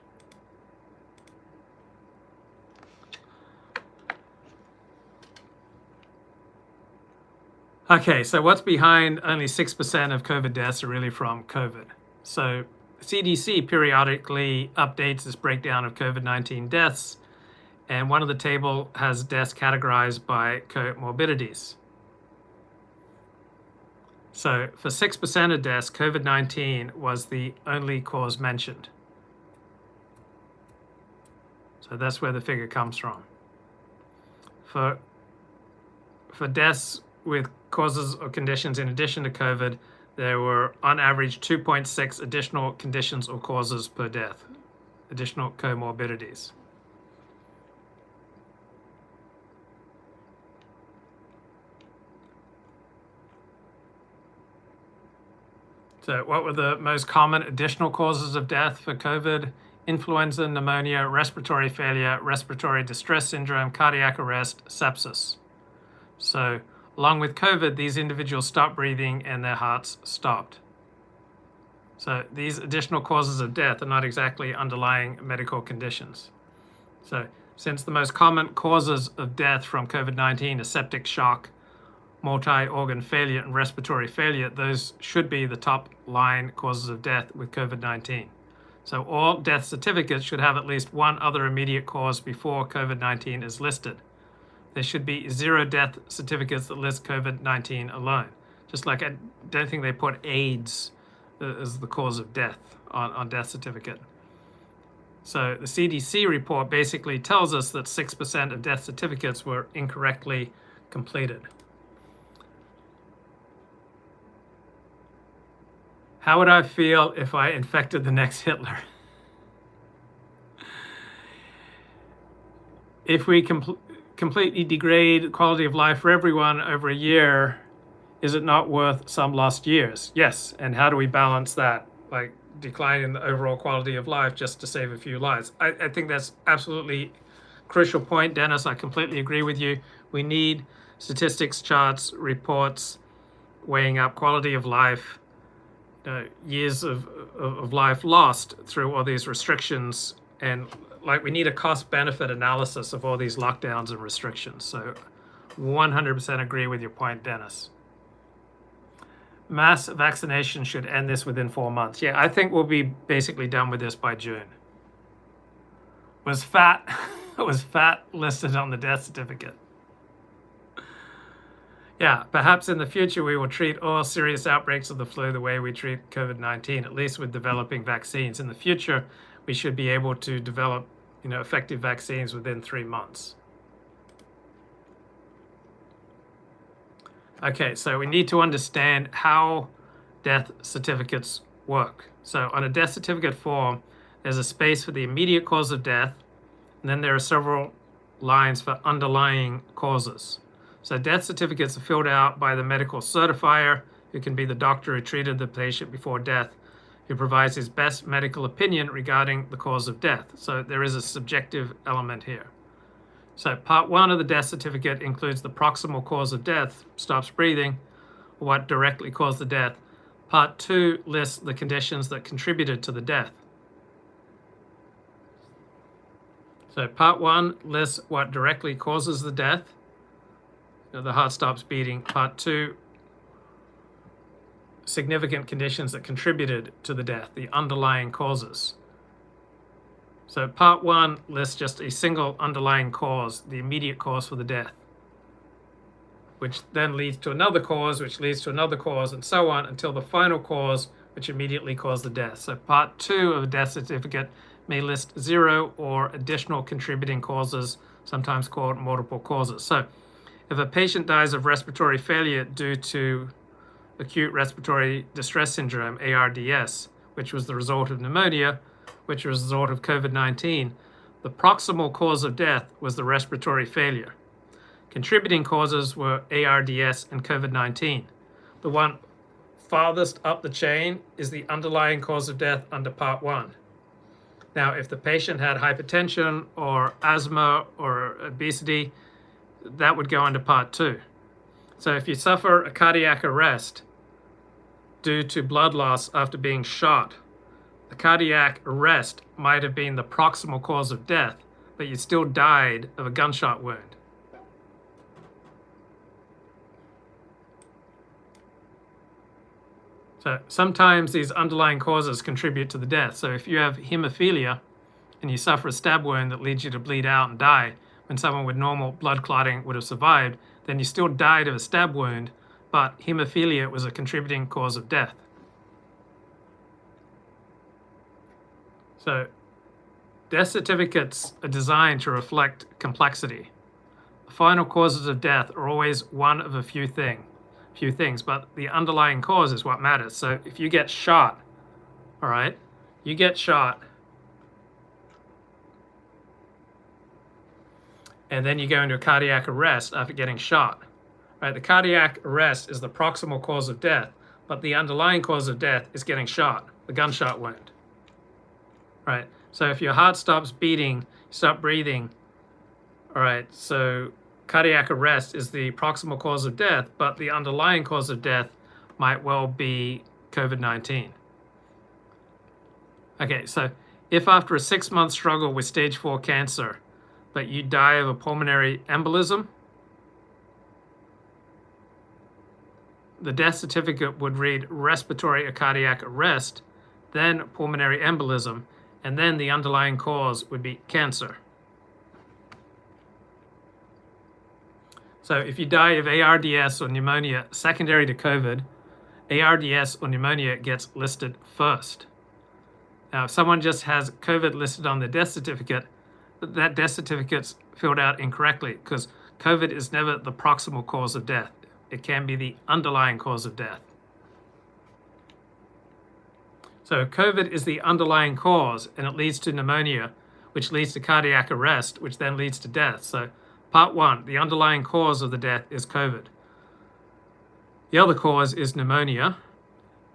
Okay, so what's behind only 6% of COVID deaths are really from COVID? So CDC periodically updates its breakdown of COVID-19 deaths, and one of the table has deaths categorized by comorbidities. So for 6% of deaths, COVID-19 was the only cause mentioned. So that's where the figure comes from. For deaths with causes or conditions in addition to COVID, there were on average 2.6 additional conditions or causes per death, additional comorbidities. So what were the most common additional causes of death for COVID? Influenza, pneumonia, respiratory failure, respiratory distress syndrome, cardiac arrest, sepsis. So along with COVID, these individuals stopped breathing and their hearts stopped. So these additional causes of death are not exactly underlying medical conditions. So since the most common causes of death from COVID-19 are septic shock, multi-organ failure, and respiratory failure, those should be the top line causes of death with COVID-19. So all death certificates should have at least one other immediate cause before COVID-19 is listed. There should be 0 death certificates that list COVID-19 alone. Just like I don't think they put AIDS as the cause of death on death certificate. So the CDC report basically tells us that 6% of death certificates were incorrectly completed. How would I feel if I infected the next Hitler? If we completely degrade quality of life for everyone over a year, is it not worth some lost years? Yes. And how do we balance that? Like declining the overall quality of life just to save a few lives. I think that's absolutely crucial point, Dennis. I completely agree with you. We need statistics, charts, reports, weighing up quality of life, years of life lost through all these restrictions, and like we need a cost-benefit analysis of all these lockdowns and restrictions. So 100% agree with your point, Dennis. Mass vaccination should end this within 4 months. Yeah, I think we'll be basically done with this by June. Was fat listed on the death certificate? Yeah, perhaps in the future we will treat all serious outbreaks of the flu the way we treat COVID-19, at least with developing vaccines. In the future, we should be able to develop, effective vaccines within 3 months. Okay, so we need to understand how death certificates work. So on a death certificate form, there's a space for the immediate cause of death, and then there are several lines for underlying causes. So death certificates are filled out by the medical certifier, who can be the doctor who treated the patient before death, who provides his best medical opinion regarding the cause of death. So there is a subjective element here. So part 1 of the death certificate includes the proximal cause of death, stops breathing, or what directly caused the death. Part 2 lists the conditions that contributed to the death. So part 1 lists what directly causes the death. The heart stops beating. Part 2, significant conditions that contributed to the death, the underlying causes. So part 1 lists just a single underlying cause, the immediate cause for the death, which then leads to another cause, which leads to another cause, and so on until the final cause, which immediately caused the death. So part 2 of a death certificate may list 0 or additional contributing causes, sometimes called multiple causes. So if a patient dies of respiratory failure due to acute respiratory distress syndrome, ARDS, which was the result of pneumonia, which was the result of COVID-19, the proximal cause of death was the respiratory failure. Contributing causes were ARDS and COVID-19. The one farthest up the chain is the underlying cause of death under part 1. Now, if the patient had hypertension or asthma or obesity, that would go under part 2. So if you suffer a cardiac arrest due to blood loss after being shot, a cardiac arrest might have been the proximal cause of death, but you still died of a gunshot wound. So sometimes these underlying causes contribute to the death. So if you have hemophilia and you suffer a stab wound that leads you to bleed out and die, when someone with normal blood clotting would have survived, then you still died of a stab wound, but hemophilia was a contributing cause of death. So death certificates are designed to reflect complexity. The final causes of death are always one of a few things, but the underlying cause is what matters. So if you get shot, all right, you get shot, and then you go into a cardiac arrest after getting shot, right? The cardiac arrest is the proximal cause of death, but the underlying cause of death is getting shot, the gunshot wound, right? So if your heart stops beating, you stop breathing, all right, so cardiac arrest is the proximal cause of death, but the underlying cause of death might well be COVID-19. Okay, so if after a 6-month struggle with stage 4 cancer, but you die of a pulmonary embolism, the death certificate would read respiratory or cardiac arrest, then pulmonary embolism, and then the underlying cause would be cancer. So if you die of ARDS or pneumonia secondary to COVID, ARDS or pneumonia gets listed first. Now, if someone just has COVID listed on their death certificate, that death certificate's filled out incorrectly because COVID is never the proximal cause of death. It can be the underlying cause of death. So COVID is the underlying cause, and it leads to pneumonia, which leads to cardiac arrest, which then leads to death. So part 1, the underlying cause of the death is COVID. The other cause is pneumonia.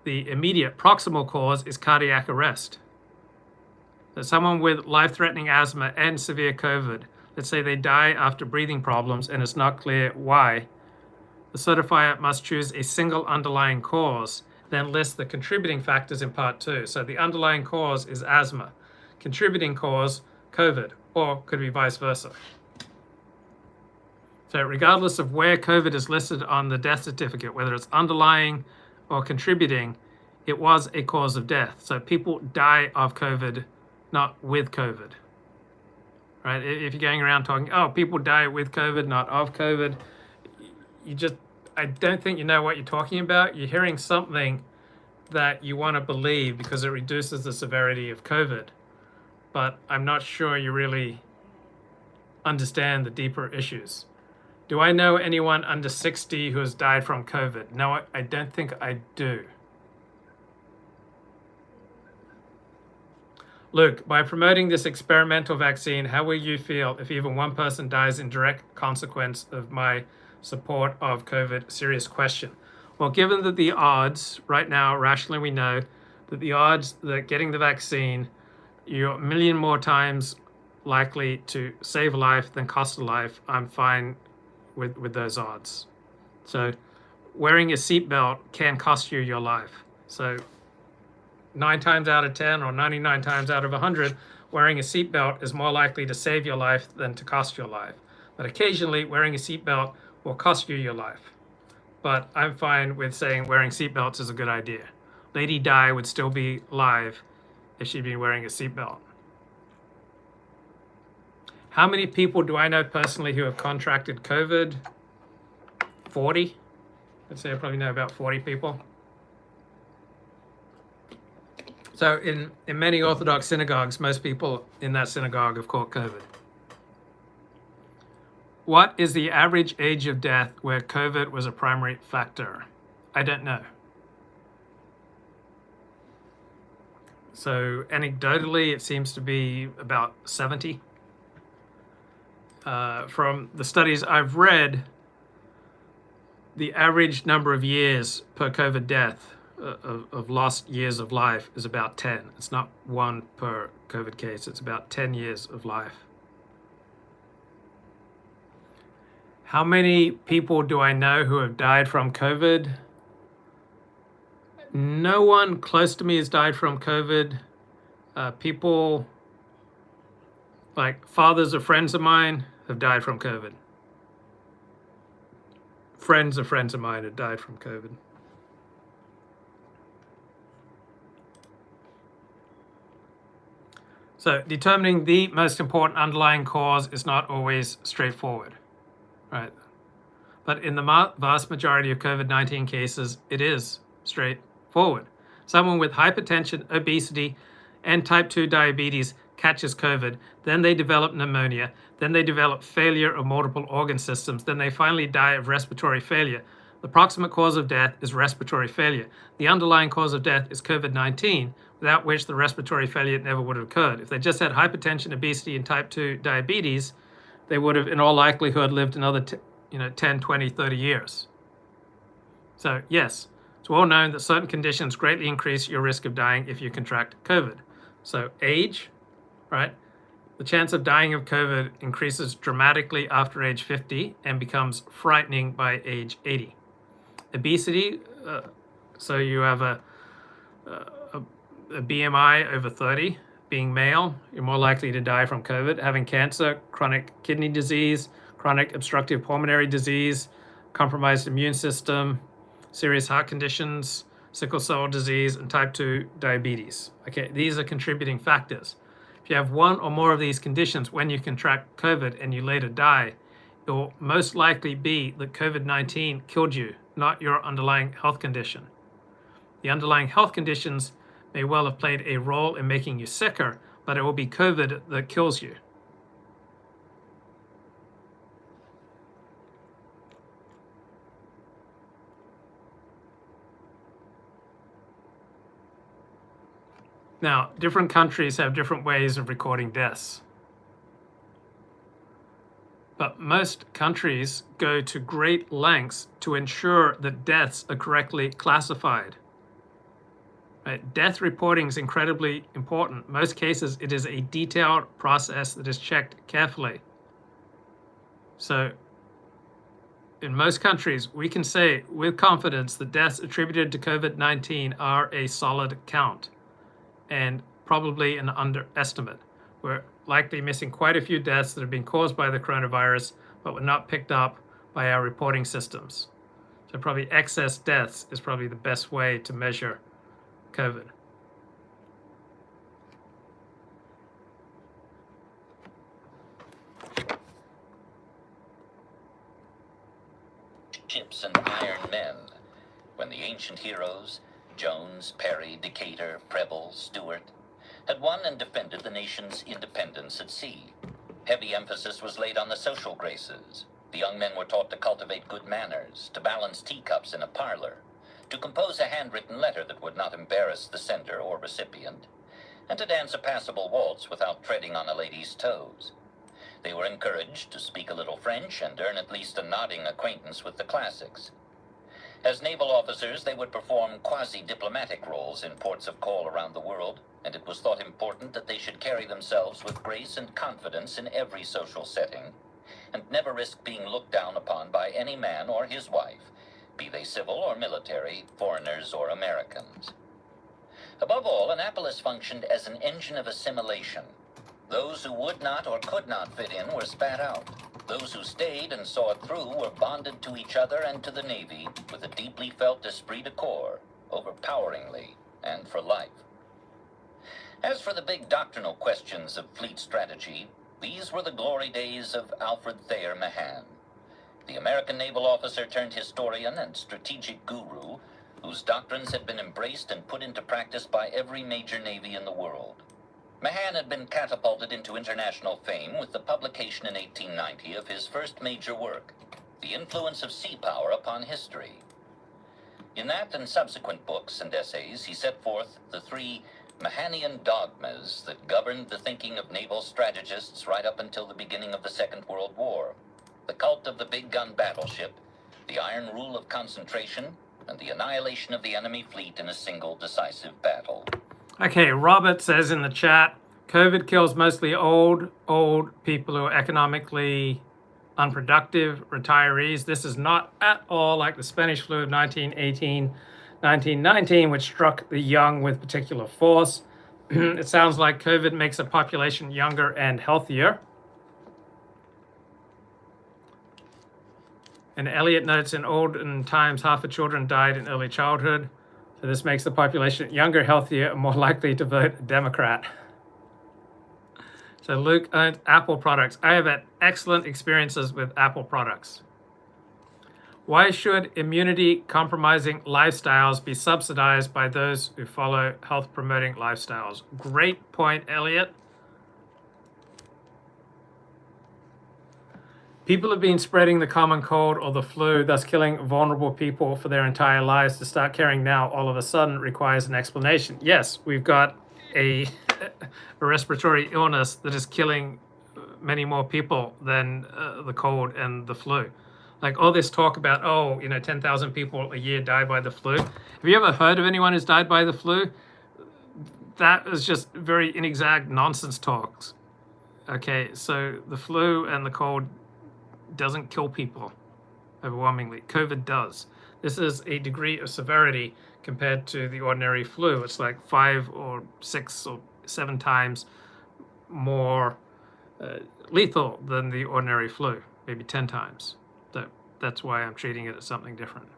The immediate proximal cause is cardiac arrest. So someone with life-threatening asthma and severe COVID, let's say they die after breathing problems and it's not clear why, the certifier must choose a single underlying cause, then list the contributing factors in part 2. So the underlying cause is asthma, contributing cause, COVID, or could be vice versa. So regardless of where COVID is listed on the death certificate, whether it's underlying or contributing, it was a cause of death. So people die of COVID, not with COVID, right? If you're going around talking, oh, people die with COVID, not of COVID, I don't think you know what you're talking about. You're hearing something that you want to believe because it reduces the severity of COVID, but I'm not sure you really understand the deeper issues. Do I know anyone under 60 who has died from COVID? No, I don't think I do. Luke, by promoting this experimental vaccine, how will you feel if even one person dies in direct consequence of my support of COVID? Serious question. Well, given that the odds right now, rationally we know that the odds that getting the vaccine, you're a million more times likely to save a life than cost a life, I'm fine with those odds. So wearing a seatbelt can cost you your life. So 9 times out of 10 or 99 times out of 100, wearing a seatbelt is more likely to save your life than to cost your life. But occasionally wearing a seatbelt will cost you your life. But I'm fine with saying wearing seatbelts is a good idea. Lady Di would still be alive if she'd been wearing a seatbelt. How many people do I know personally who have contracted COVID? 40? I'd say I probably know about 40 people. So in many Orthodox synagogues, most people in that synagogue have caught COVID. What is the average age of death where COVID was a primary factor? I don't know. So anecdotally, it seems to be about 70. From the studies I've read, the average number of years per COVID death of lost years of life is about 10. It's not 1 per COVID case. It's about 10 years of life. How many people do I know who have died from COVID? No one close to me has died from COVID. People like fathers of friends of mine have died from COVID. Friends of mine have died from COVID. So determining the most important underlying cause is not always straightforward, right? But in the vast majority of COVID-19 cases, it is straightforward. Someone with hypertension, obesity, and type 2 diabetes catches COVID, then they develop pneumonia, then they develop failure of multiple organ systems, then they finally die of respiratory failure. The proximate cause of death is respiratory failure. The underlying cause of death is COVID-19, without which the respiratory failure never would have occurred. If they just had hypertension, obesity, and type 2 diabetes, they would have, in all likelihood, lived another 10, 20, 30 years. So yes, it's well known that certain conditions greatly increase your risk of dying if you contract COVID. So age, right? The chance of dying of COVID increases dramatically after age 50 and becomes frightening by age 80. Obesity, so you have a BMI over 30, being male, you're more likely to die from COVID. Having cancer, chronic kidney disease, chronic obstructive pulmonary disease, compromised immune system, serious heart conditions, sickle cell disease, and type 2 diabetes. Okay, these are contributing factors. If you have one or more of these conditions when you contract COVID and you later die, it will most likely be that COVID-19 killed you, not your underlying health condition. The underlying health conditions may well have played a role in making you sicker, but it will be COVID that kills you. Now, different countries have different ways of recording deaths. But most countries go to great lengths to ensure that deaths are correctly classified. Right? Death reporting is incredibly important. In most cases, it is a detailed process that is checked carefully. So, in most countries, we can say with confidence that deaths attributed to COVID-19 are a solid count and probably an underestimate. We're likely missing quite a few deaths that have been caused by the coronavirus, but were not picked up by our reporting systems. So probably excess deaths is probably the best way to measure COVID. Ships and iron men, when the ancient heroes, Jones, Perry, Decatur, Preble, Stewart, had won and defended the nation's independence at sea. Heavy emphasis was laid on the social graces. The young men were taught to cultivate good manners, to balance teacups in a parlor, to compose a handwritten letter that would not embarrass the sender or recipient, and to dance a passable waltz without treading on a lady's toes. They were encouraged to speak a little French and earn at least a nodding acquaintance with the classics. As naval officers, they would perform quasi-diplomatic roles in ports of call around the world, and it was thought important that they should carry themselves with grace and confidence in every social setting, and never risk being looked down upon by any man or his wife, be they civil or military, foreigners or Americans. Above all, Annapolis functioned as an engine of assimilation. Those who would not or could not fit in were spat out. Those who stayed and saw it through were bonded to each other and to the Navy with a deeply felt esprit de corps, overpoweringly and for life. As for the big doctrinal questions of fleet strategy, these were the glory days of Alfred Thayer Mahan, the American naval officer turned historian and strategic guru, whose doctrines had been embraced and put into practice by every major navy in the world. Mahan had been catapulted into international fame with the publication in 1890 of his first major work, The Influence of Sea Power Upon History. In that and subsequent books and essays, he set forth the three Mahanian dogmas that governed the thinking of naval strategists right up until the beginning of the Second World War: the cult of the big gun battleship, the iron rule of concentration, and the annihilation of the enemy fleet in a single decisive battle. Okay, Robert says in the chat, COVID kills mostly old people who are economically unproductive, retirees. This is not at all like the Spanish flu of 1918, 1919, which struck the young with particular force. It sounds like COVID makes a population younger and healthier. And Elliot notes in olden times, half the children died in early childhood. So this makes the population younger, healthier, and more likely to vote Democrat. So Luke owns Apple products. I have had excellent experiences with Apple products. Why should immunity-compromising lifestyles be subsidized by those who follow health-promoting lifestyles? Great point, Elliot. People have been spreading the common cold or the flu, thus killing vulnerable people for their entire lives. To start caring now all of a sudden requires an explanation. Yes, we've got a respiratory illness that is killing many more people than the cold and the flu. Like all this talk about, 10,000 people a year die by the flu. Have you ever heard of anyone who's died by the flu? That is just very inexact nonsense talks. Okay, so the flu and the cold doesn't kill people overwhelmingly. COVID does. This is a degree of severity compared to the ordinary flu. It's like 5 or 6 or 7 times more lethal than the ordinary flu, maybe 10 times. So that's why I'm treating it as something different.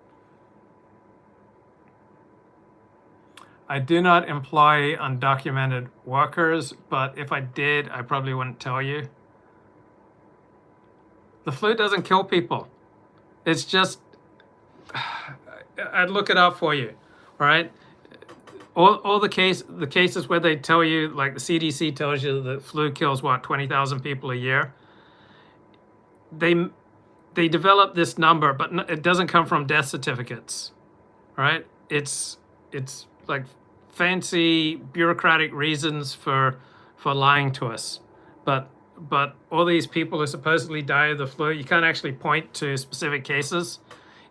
I do not employ undocumented workers, but if I did, I probably wouldn't tell you. The flu doesn't kill people. It's just, I'd look it up for you, all right? All the cases where they tell you, like the CDC tells you the flu kills, 20,000 people a year. They develop this number, but it doesn't come from death certificates, all right? It's like fancy bureaucratic reasons for lying to us. But all these people who supposedly die of the flu, you can't actually point to specific cases.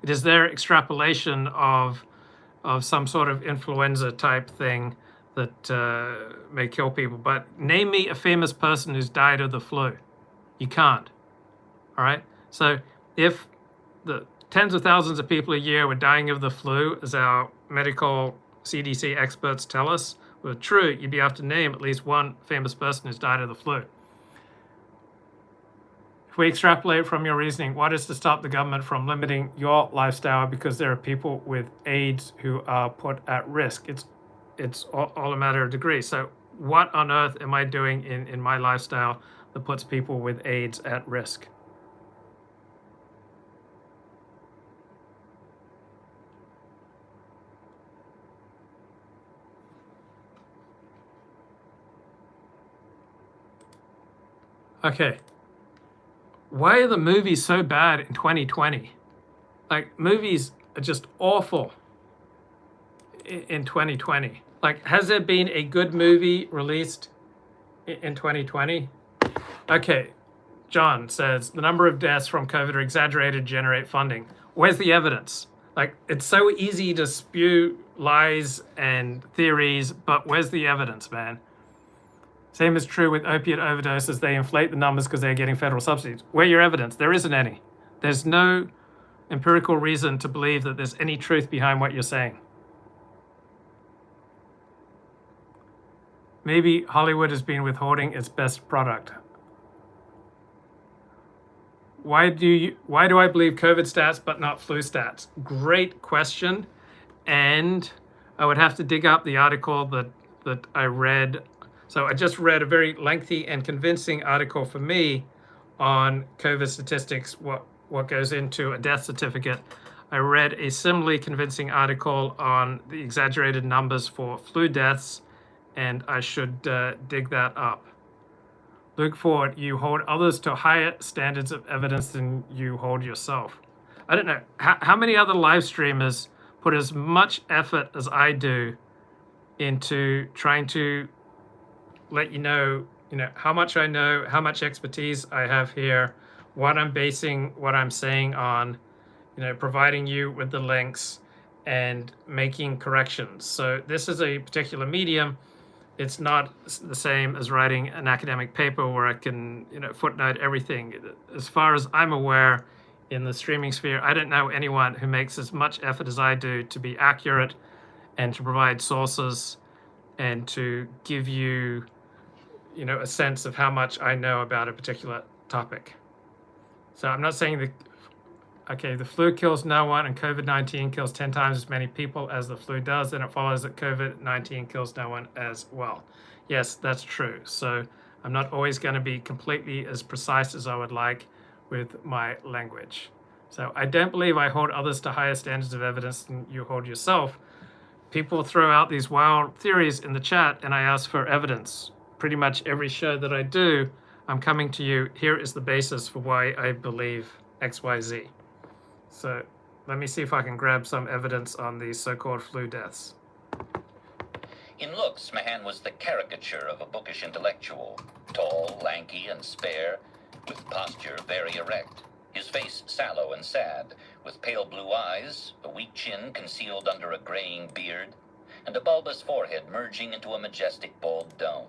It is their extrapolation of some sort of influenza type thing that may kill people. But name me a famous person who's died of the flu. You can't. All right? So if the tens of thousands of people a year were dying of the flu, as our medical CDC experts tell us, were true, you'd be able to name at least one famous person who's died of the flu. If we extrapolate from your reasoning, what is to stop the government from limiting your lifestyle because there are people with AIDS who are put at risk? It's all a matter of degree. So what on earth am I doing in my lifestyle that puts people with AIDS at risk? Okay. Why are the movies so bad in 2020? Like, movies are just awful in 2020. Like, has there been a good movie released in 2020? Okay, John says, the number of deaths from COVID are exaggerated to generate funding. Where's the evidence? Like, it's so easy to spew lies and theories, but where's the evidence, man? Same is true with opiate overdoses. They inflate the numbers because they're getting federal subsidies. Where's your evidence? There isn't any. There's no empirical reason to believe that there's any truth behind what you're saying. Maybe Hollywood has been withholding its best product. Why do I believe COVID stats but not flu stats? Great question. And I would have to dig up the article that I read. So I just read a very lengthy and convincing article for me on COVID statistics, what goes into a death certificate. I read a similarly convincing article on the exaggerated numbers for flu deaths, and I should dig that up. Luke Ford, you hold others to higher standards of evidence than you hold yourself. I don't know, how many other live streamers put as much effort as I do into trying to let you know how much I know, how much expertise I have here, what I'm basing what I'm saying on, providing you with the links and making corrections. So this is a particular medium. It's not the same as writing an academic paper where I can, footnote everything. As far as I'm aware, in the streaming sphere, I don't know anyone who makes as much effort as I do to be accurate and to provide sources and to give you, a sense of how much I know about a particular topic. So I'm not saying the flu kills no one and COVID-19 kills 10 times as many people as the flu does, then it follows that COVID-19 kills no one as well. Yes, that's true. So I'm not always going to be completely as precise as I would like with my language. So I don't believe I hold others to higher standards of evidence than you hold yourself. People throw out these wild theories in the chat and I ask for evidence. Pretty much every show that I do, I'm coming to you, here is the basis for why I believe XYZ. So let me see if I can grab some evidence on these so-called flu deaths. In looks, Mahan was the caricature of a bookish intellectual, tall, lanky, and spare, with posture very erect, his face sallow and sad, with pale blue eyes, a weak chin concealed under a graying beard, and a bulbous forehead merging into a majestic bald dome.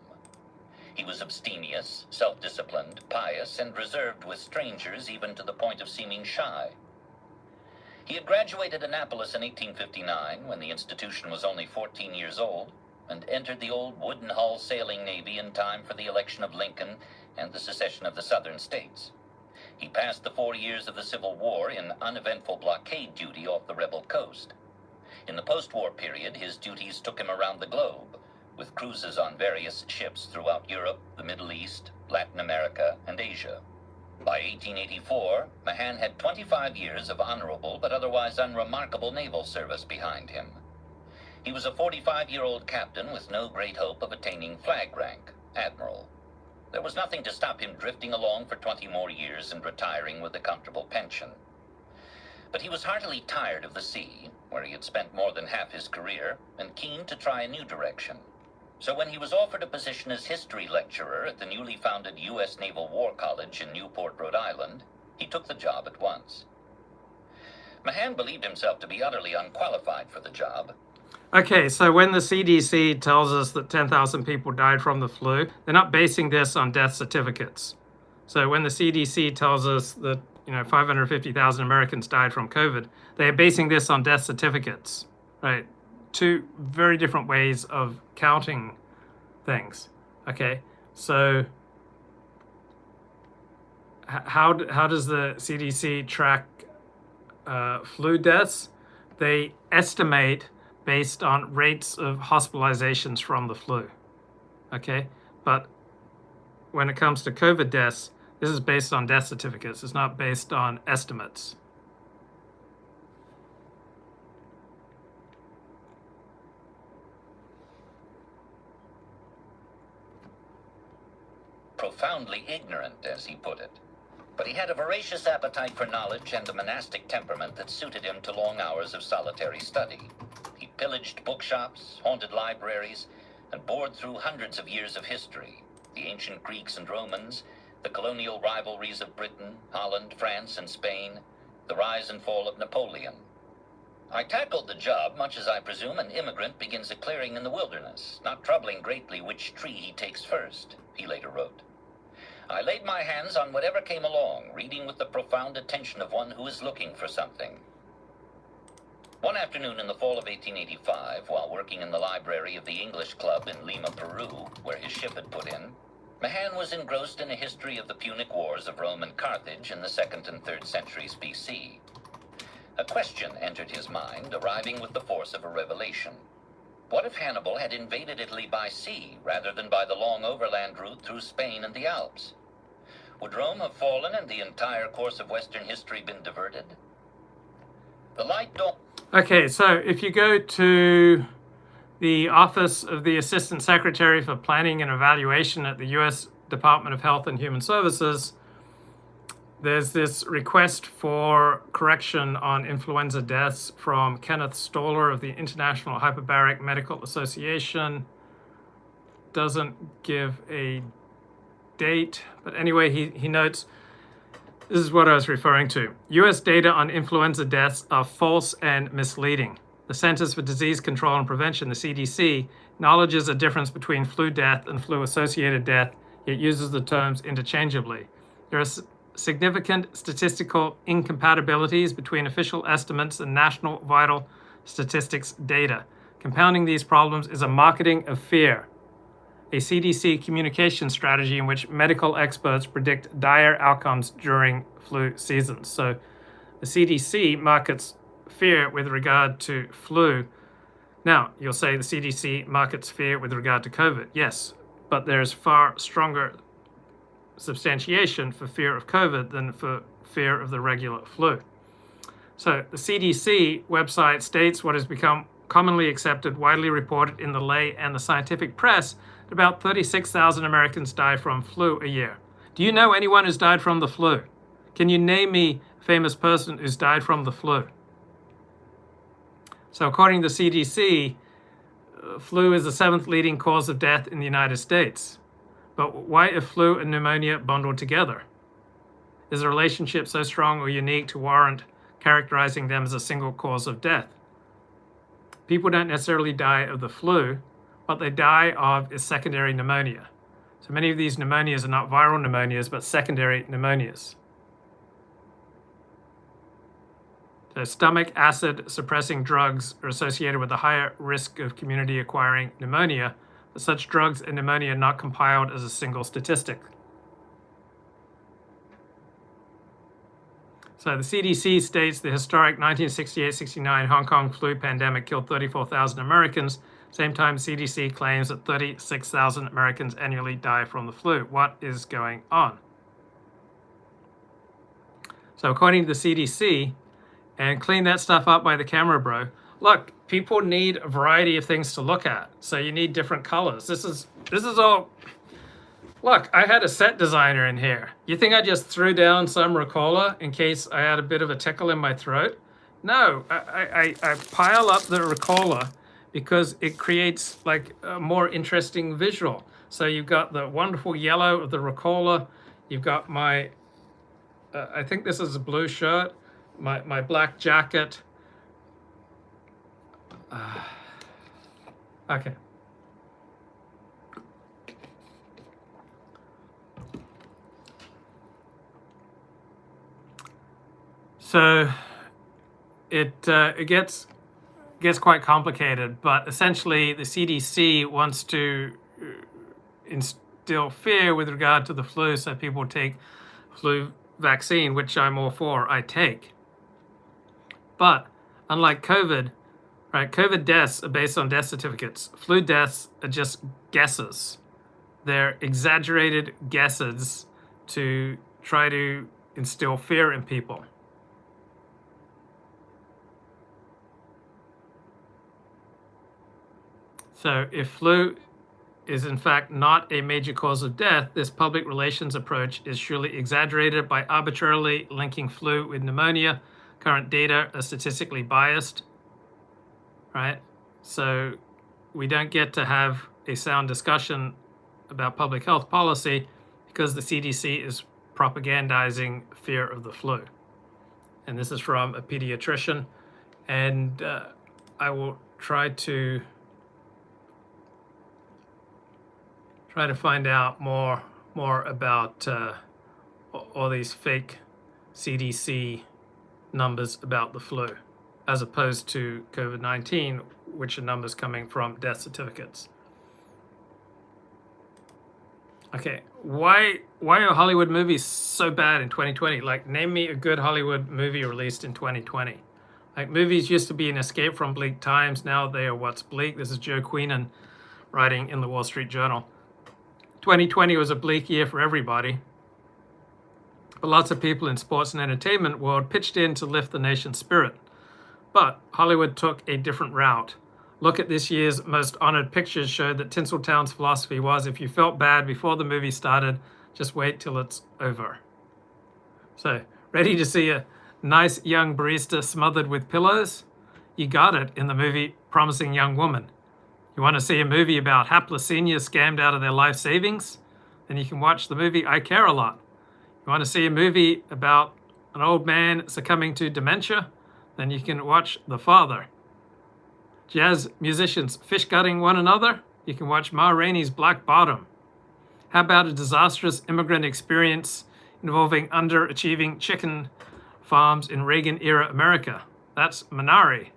He was abstemious, self-disciplined, pious, and reserved with strangers even to the point of seeming shy. He had graduated Annapolis in 1859, when the institution was only 14 years old, and entered the old wooden hull sailing navy in time for the election of Lincoln and the secession of the southern states. He passed the 4 years of the Civil War in uneventful blockade duty off the rebel coast. In the post-war period, his duties took him around the globe, with cruises on various ships throughout Europe, the Middle East, Latin America, and Asia. By 1884, Mahan had 25 years of honorable but otherwise unremarkable naval service behind him. He was a 45-year-old captain with no great hope of attaining flag rank, admiral. There was nothing to stop him drifting along for 20 more years and retiring with a comfortable pension. But he was heartily tired of the sea, where he had spent more than half his career, and keen to try a new direction. So when he was offered a position as history lecturer at the newly founded U.S. Naval War College in Newport, Rhode Island, he took the job at once. Mahan believed himself to be utterly unqualified for the job. Okay, so when the CDC tells us that 10,000 people died from the flu, they're not basing this on death certificates. So when the CDC tells us that 550,000 Americans died from COVID, they are basing this on death certificates, right? Two very different ways of counting things. Okay, so how does the CDC track flu deaths? They estimate based on rates of hospitalizations from the flu. Okay, but when it comes to COVID deaths, this is based on death certificates. It's not based on estimates. Profoundly ignorant, as he put it. But he had a voracious appetite for knowledge and a monastic temperament that suited him to long hours of solitary study. He pillaged bookshops, haunted libraries, and bored through hundreds of years of history, the ancient Greeks and Romans, the colonial rivalries of Britain, Holland, France, and Spain, the rise and fall of Napoleon. I tackled the job much as I presume an immigrant begins a clearing in the wilderness, not troubling greatly which tree he takes first, he later wrote. I laid my hands on whatever came along, reading with the profound attention of one who is looking for something. One afternoon in the fall of 1885, while working in the library of the English Club in Lima, Peru, where his ship had put in, Mahan was engrossed in a history of the Punic Wars of Rome and Carthage in the 2nd and 3rd centuries BC. A question entered his mind, arriving with the force of a revelation. What if Hannibal had invaded Italy by sea rather than by the long overland route through Spain and the Alps? Would Rome have fallen and the entire course of Western history been diverted? The light dawned. Okay, so if you go to the Office of the Assistant Secretary for Planning and Evaluation at the U.S. Department of Health and Human Services, there's this request for correction on influenza deaths from Kenneth Stoller of the International Hyperbaric Medical Association. Doesn't give a date, but anyway, he notes, this is what I was referring to. U.S. data on influenza deaths are false and misleading. The Centers for Disease Control and Prevention, the CDC, acknowledges a difference between flu death and flu-associated death, yet uses the terms interchangeably. There are significant statistical incompatibilities between official estimates and national vital statistics data. Compounding these problems is a marketing of fear, a CDC communication strategy in which medical experts predict dire outcomes during flu seasons. So the CDC markets fear with regard to flu. Now, you'll say the CDC markets fear with regard to COVID. Yes, but there's far stronger substantiation for fear of COVID than for fear of the regular flu. So the CDC website states what has become commonly accepted, widely reported in the lay and the scientific press, that about 36,000 Americans die from flu a year. Do you know anyone who's died from the flu? Can you name me a famous person who's died from the flu? So according to the CDC, flu is the 7th leading cause of death in the United States. But why are flu and pneumonia bundled together? Is the relationship so strong or unique to warrant characterizing them as a single cause of death? People don't necessarily die of the flu. What they die of is secondary pneumonia. So many of these pneumonias are not viral pneumonias, but secondary pneumonias. So stomach acid suppressing drugs are associated with a higher risk of community acquiring pneumonia, but such drugs and pneumonia are not compiled as a single statistic. So the CDC states the historic 1968-69 Hong Kong flu pandemic killed 34,000 Americans. Same time, CDC claims that 36,000 Americans annually die from the flu. What is going on? So according to the CDC, and clean that stuff up by the camera, bro. Look, people need a variety of things to look at. So you need different colors. This is all. Look, I had a set designer in here. You think I just threw down some Ricola in case I had a bit of a tickle in my throat? No, I pile up the Ricola because it creates like a more interesting visual. So you've got the wonderful yellow of the Ricola. You've got my, I think this is a blue shirt, my black jacket. Okay. So it gets quite complicated, but essentially the CDC wants to instill fear with regard to the flu, so people take flu vaccine, which I'm all for, I take. But unlike COVID, right, COVID deaths are based on death certificates. Flu deaths are just guesses. They're exaggerated guesses to try to instill fear in people. So if flu is in fact not a major cause of death, this public relations approach is surely exaggerated by arbitrarily linking flu with pneumonia. Current data are statistically biased, right? So we don't get to have a sound discussion about public health policy because the CDC is propagandizing fear of the flu. And this is from a pediatrician. And I will try to find out more about all these fake CDC numbers about the flu, as opposed to COVID-19, which are numbers coming from death certificates. Okay, why are Hollywood movies so bad in 2020? Like, name me a good Hollywood movie released in 2020. Like, movies used to be an escape from bleak times. Now they are what's bleak. This is Joe Queenan writing in the Wall Street Journal. 2020 was a bleak year for everybody, but lots of people in sports and entertainment world pitched in to lift the nation's spirit. But Hollywood took a different route. Look at this year's Most Honored Pictures showed that Tinseltown's philosophy was, if you felt bad before the movie started, just wait till it's over. So, ready to see a nice young barista smothered with pillows? You got it in the movie Promising Young Woman. You want to see a movie about hapless seniors scammed out of their life savings? Then you can watch the movie I Care a Lot. You want to see a movie about an old man succumbing to dementia? Then you can watch The Father. Jazz musicians fish-gutting one another? You can watch Ma Rainey's Black Bottom. How about a disastrous immigrant experience involving underachieving chicken farms in Reagan-era America? That's Minari.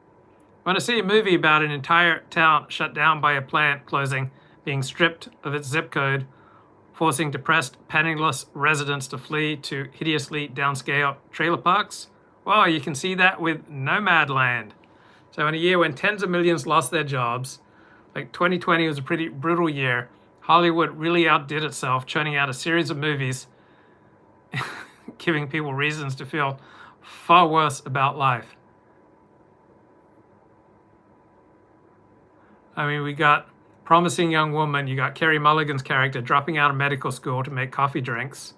Want to see a movie about an entire town shut down by a plant closing, being stripped of its zip code, forcing depressed, penniless residents to flee to hideously downscale trailer parks? Well, you can see that with Nomadland. So in a year when tens of millions lost their jobs, like 2020 was a pretty brutal year, Hollywood really outdid itself, churning out a series of movies, giving people reasons to feel far worse about life. I mean, we got Promising Young Woman, you got Carey Mulligan's character dropping out of medical school to make coffee drinks.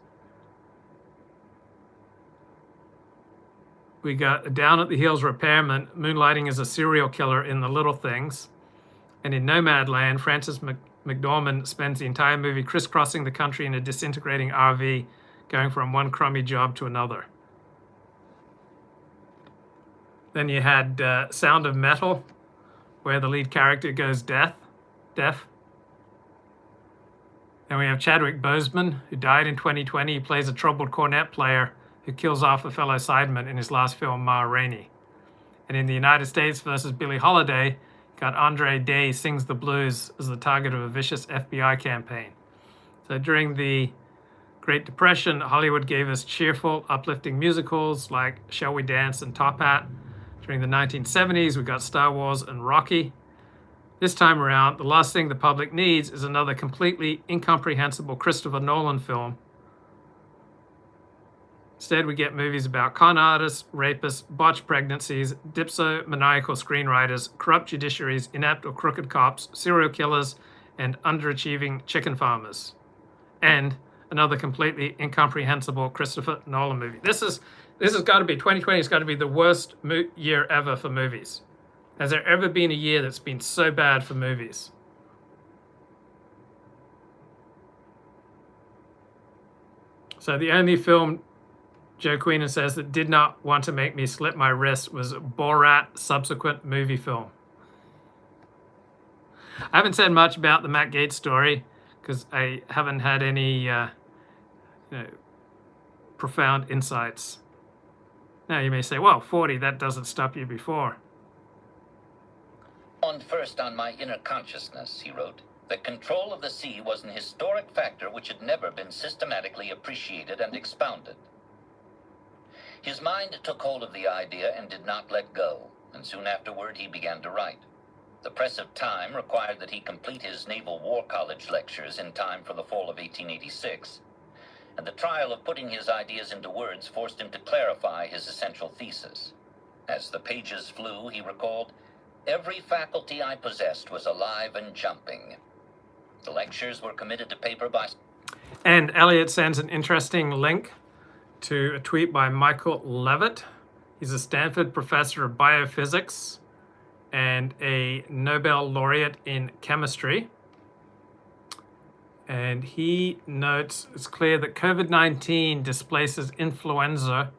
We got a Down at the Heels repairman moonlighting as a serial killer in The Little Things. And in Nomadland, Frances McDormand spends the entire movie crisscrossing the country in a disintegrating RV, going from one crummy job to another. Then you had Sound of Metal, where the lead character goes deaf. Then we have Chadwick Boseman, who died in 2020. He plays a troubled cornet player who kills off a fellow sideman in his last film, Ma Rainey. And in the United States versus Billie Holiday, got Andre Day Sings the Blues as the target of a vicious FBI campaign. So during the Great Depression, Hollywood gave us cheerful, uplifting musicals like Shall We Dance and Top Hat. During the 1970s, we got Star Wars and Rocky. This time around, the last thing the public needs is another completely incomprehensible Christopher Nolan film. Instead, we get movies about con artists, rapists, botched pregnancies, dipsomaniacal screenwriters, corrupt judiciaries, inept or crooked cops, serial killers, and underachieving chicken farmers. And another completely incomprehensible Christopher Nolan movie. This has got to be, 2020 has got to be the worst year ever for movies. Has there ever been a year that's been so bad for movies? So the only film, Joe Queenan says, that did not want to make me slip my wrist was Borat subsequent movie film. I haven't said much about the Matt Gaetz story because I haven't had any profound insights. Now you may say, well, 40, that doesn't stop you before. First on my inner consciousness, he wrote, that control of the sea was an historic factor which had never been systematically appreciated and expounded. His mind took hold of the idea and did not let go, and soon afterward he began to write. The press of time required that he complete his Naval War College lectures in time for the fall of 1886, and the trial of putting his ideas into words forced him to clarify his essential thesis. As the pages flew, he recalled, "Every faculty I possessed was alive and jumping." The lectures were committed to paper by... And Elliot sends an interesting link to a tweet by Michael Levitt. He's a Stanford professor of biophysics and a Nobel laureate in chemistry. And he notes it's clear that COVID-19 displaces influenza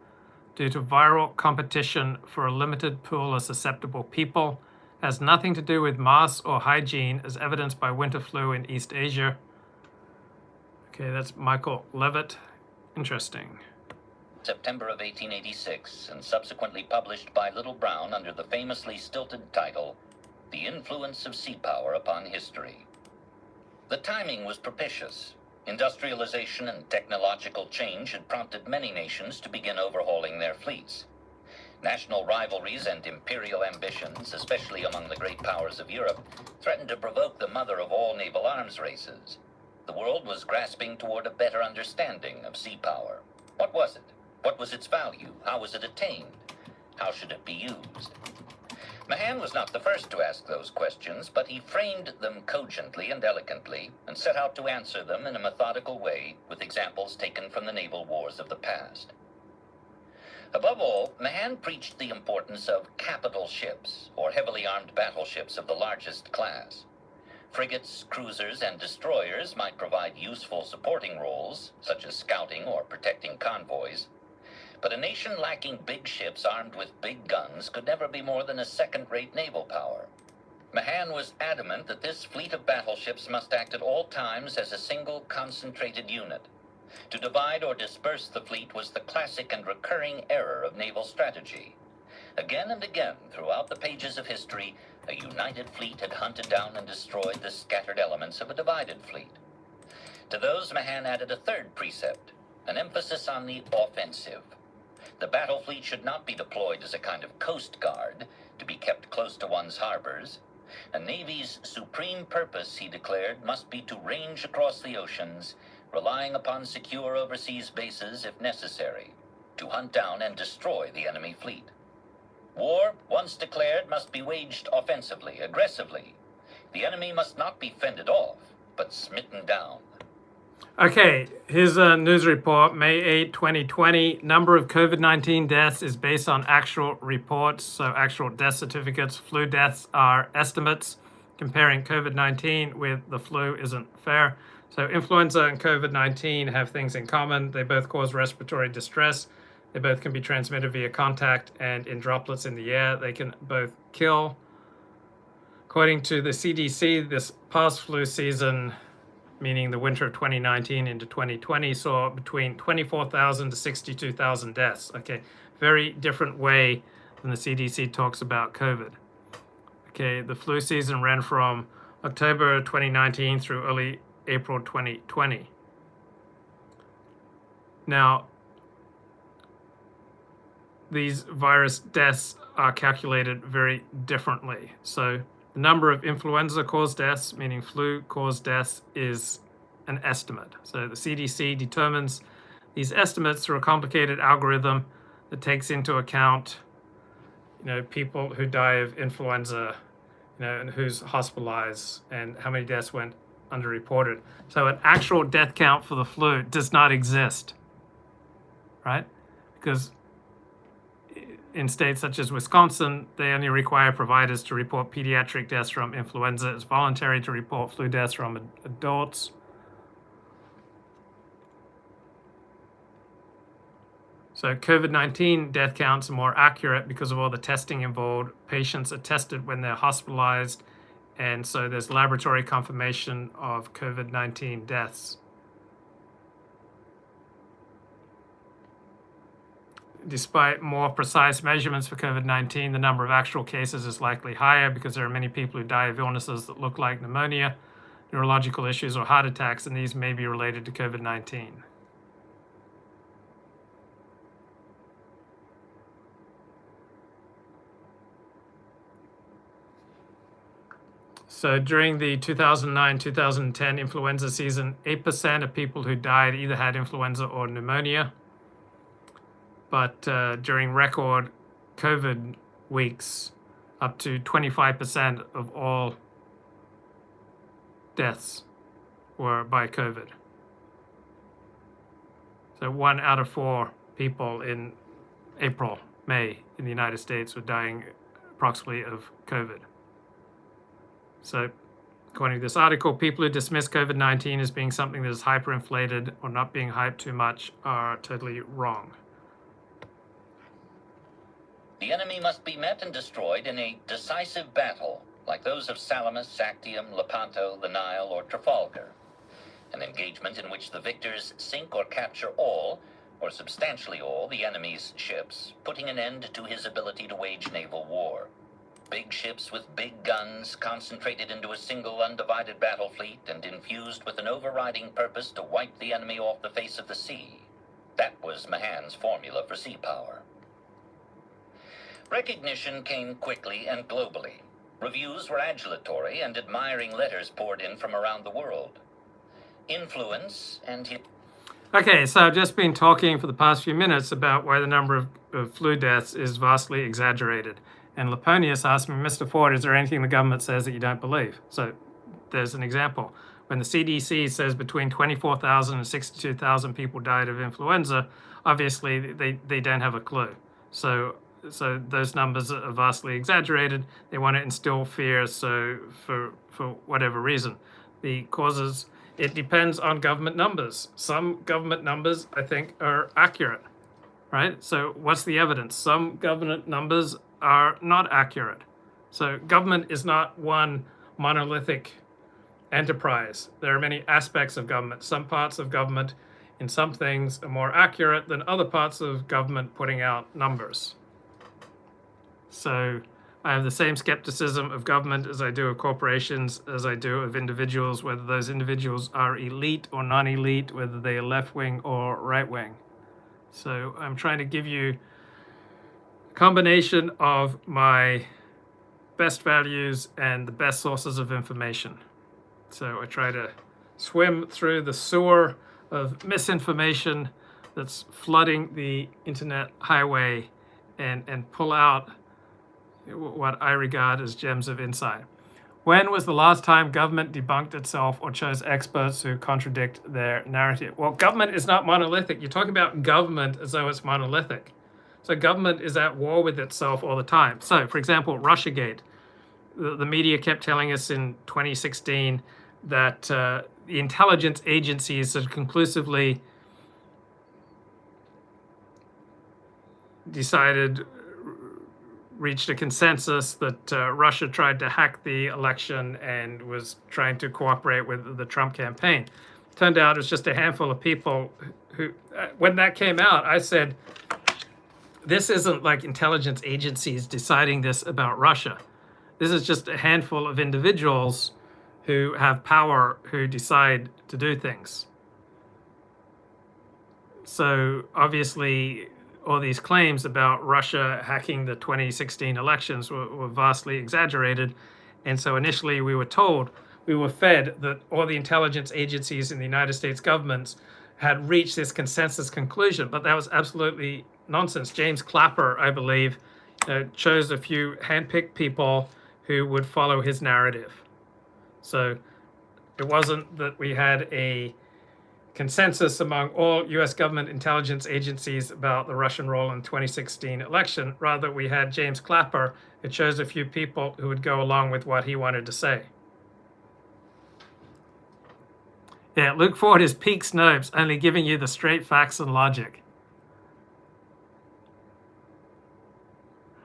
due to viral competition for a limited pool of susceptible people. Has nothing to do with masks or hygiene, as evidenced by winter flu in East Asia. Okay, that's Michael Levitt. Interesting. September of 1886, and subsequently published by Little Brown under the famously stilted title, The Influence of Sea Power Upon History. The timing was propitious. Industrialization and technological change had prompted many nations to begin overhauling their fleets. National rivalries and imperial ambitions, especially among the great powers of Europe, threatened to provoke the mother of all naval arms races. The world was grasping toward a better understanding of sea power. What was it? What was its value? How was it attained? How should it be used? Mahan was not the first to ask those questions, but he framed them cogently and elegantly, and set out to answer them in a methodical way, with examples taken from the naval wars of the past. Above all, Mahan preached the importance of capital ships, or heavily armed battleships of the largest class. Frigates, cruisers, and destroyers might provide useful supporting roles, such as scouting or protecting convoys, but a nation lacking big ships armed with big guns could never be more than a second-rate naval power. Mahan was adamant that this fleet of battleships must act at all times as a single concentrated unit. To divide or disperse the fleet was the classic and recurring error of naval strategy. Again and again, throughout the pages of history, a united fleet had hunted down and destroyed the scattered elements of a divided fleet. To those, Mahan added a third precept, an emphasis on the offensive. The battle fleet should not be deployed as a kind of coast guard to be kept close to one's harbors. A navy's supreme purpose, he declared, must be to range across the oceans, relying upon secure overseas bases if necessary, to hunt down and destroy the enemy fleet. War, once declared, must be waged offensively, aggressively. The enemy must not be fended off, but smitten down. Okay, here's a news report, May 8, 2020. Number of COVID-19 deaths is based on actual reports, so actual death certificates. Flu deaths are estimates. Comparing COVID-19 with the flu isn't fair. So influenza and COVID-19 have things in common. They both cause respiratory distress. They both can be transmitted via contact and in droplets in the air. They can both kill. According to the CDC, this past flu season, meaning the winter of 2019 into 2020, saw between 24,000 to 62,000 deaths. Okay, very different way than the CDC talks about COVID. Okay, the flu season ran from October 2019 through early April 2020. Now, these virus deaths are calculated very differently. So the number of influenza-caused deaths, meaning flu-caused deaths, is an estimate. So the CDC determines these estimates through a complicated algorithm that takes into account, people who die of influenza, and who's hospitalized, and how many deaths went underreported. So an actual death count for the flu does not exist, right? Because in states such as Wisconsin, they only require providers to report pediatric deaths from influenza. It's voluntary to report flu deaths from adults. So COVID-19 death counts are more accurate because of all the testing involved. Patients are tested when they're hospitalized, and so there's laboratory confirmation of COVID-19 deaths. Despite more precise measurements for COVID-19, the number of actual cases is likely higher because there are many people who die of illnesses that look like pneumonia, neurological issues, or heart attacks, and these may be related to COVID-19. So during the 2009-2010 influenza season, 8% of people who died either had influenza or pneumonia. But during record COVID weeks, up to 25% of all deaths were by COVID. So 1 out of 4 people in April, May in the United States were dying approximately of COVID. So according to this article, people who dismiss COVID-19 as being something that is hyperinflated or not being hyped too much are totally wrong. The enemy must be met and destroyed in a decisive battle, like those of Salamis, Actium, Lepanto, the Nile, or Trafalgar. An engagement in which the victors sink or capture all, or substantially all, the enemy's ships, putting an end to his ability to wage naval war. Big ships with big guns concentrated into a single undivided battle fleet and infused with an overriding purpose to wipe the enemy off the face of the sea. That was Mahan's formula for sea power. Recognition came quickly and globally. Reviews were adulatory and admiring letters poured in from around the world. Influence and his... Okay, so I've just been talking for the past few minutes about why the number of flu deaths is vastly exaggerated. And Laponius asked me, Mr. Ford, is there anything the government says that you don't believe? So there's an example. When the CDC says between 24,000 and 62,000 people died of influenza, obviously they don't have a clue. So those numbers are vastly exaggerated. They want to instill fear, so for whatever reason. The causes, it depends on government numbers. Some government numbers, I think, are accurate, right? So what's the evidence? Some government numbers are not accurate. So government is not one monolithic enterprise. There are many aspects of government. Some parts of government in some things are more accurate than other parts of government putting out numbers. So I have the same skepticism of government as I do of corporations, as I do of individuals, whether those individuals are elite or non-elite, whether they are left-wing or right-wing. So I'm trying to give you a combination of my best values and the best sources of information. So I try to swim through the sewer of misinformation that's flooding the internet highway and pull out what I regard as gems of insight. When was the last time government debunked itself or chose experts who contradict their narrative? Well, government is not monolithic. You're talking about government as though it's monolithic. So government is at war with itself all the time. So, for example, Russiagate. The media kept telling us in 2016 that the intelligence agencies had conclusively reached a consensus that Russia tried to hack the election and was trying to cooperate with the Trump campaign. Turned out it was just a handful of people who, when that came out, I said, this isn't like intelligence agencies deciding this about Russia. This is just a handful of individuals who have power who decide to do things. So obviously, all these claims about Russia hacking the 2016 elections were vastly exaggerated. And so initially we were fed that all the intelligence agencies in the United States governments had reached this consensus conclusion, but that was absolutely nonsense. James Clapper, I believe, chose a few handpicked people who would follow his narrative. So it wasn't that we had a consensus among all US government intelligence agencies about the Russian role in the 2016 election. Rather, we had James Clapper who chose a few people who would go along with what he wanted to say. Yeah, Luke Ford is peak Snopes, only giving you the straight facts and logic.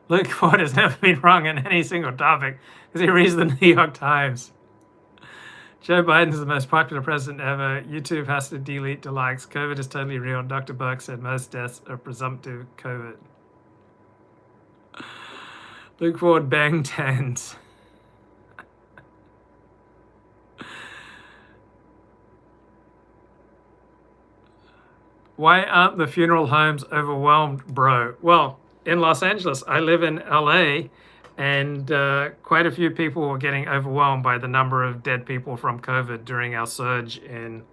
Luke Ford has never been wrong on any single topic because he reads the New York Times. Joe Biden is the most popular president ever. YouTube has to delete the likes. COVID is totally real. Dr. Burke said most deaths are presumptive COVID. Luke Ford bang tens. Why aren't the funeral homes overwhelmed, bro? Well, in Los Angeles, I live in LA, and quite a few people were getting overwhelmed by the number of dead people from COVID during our surge in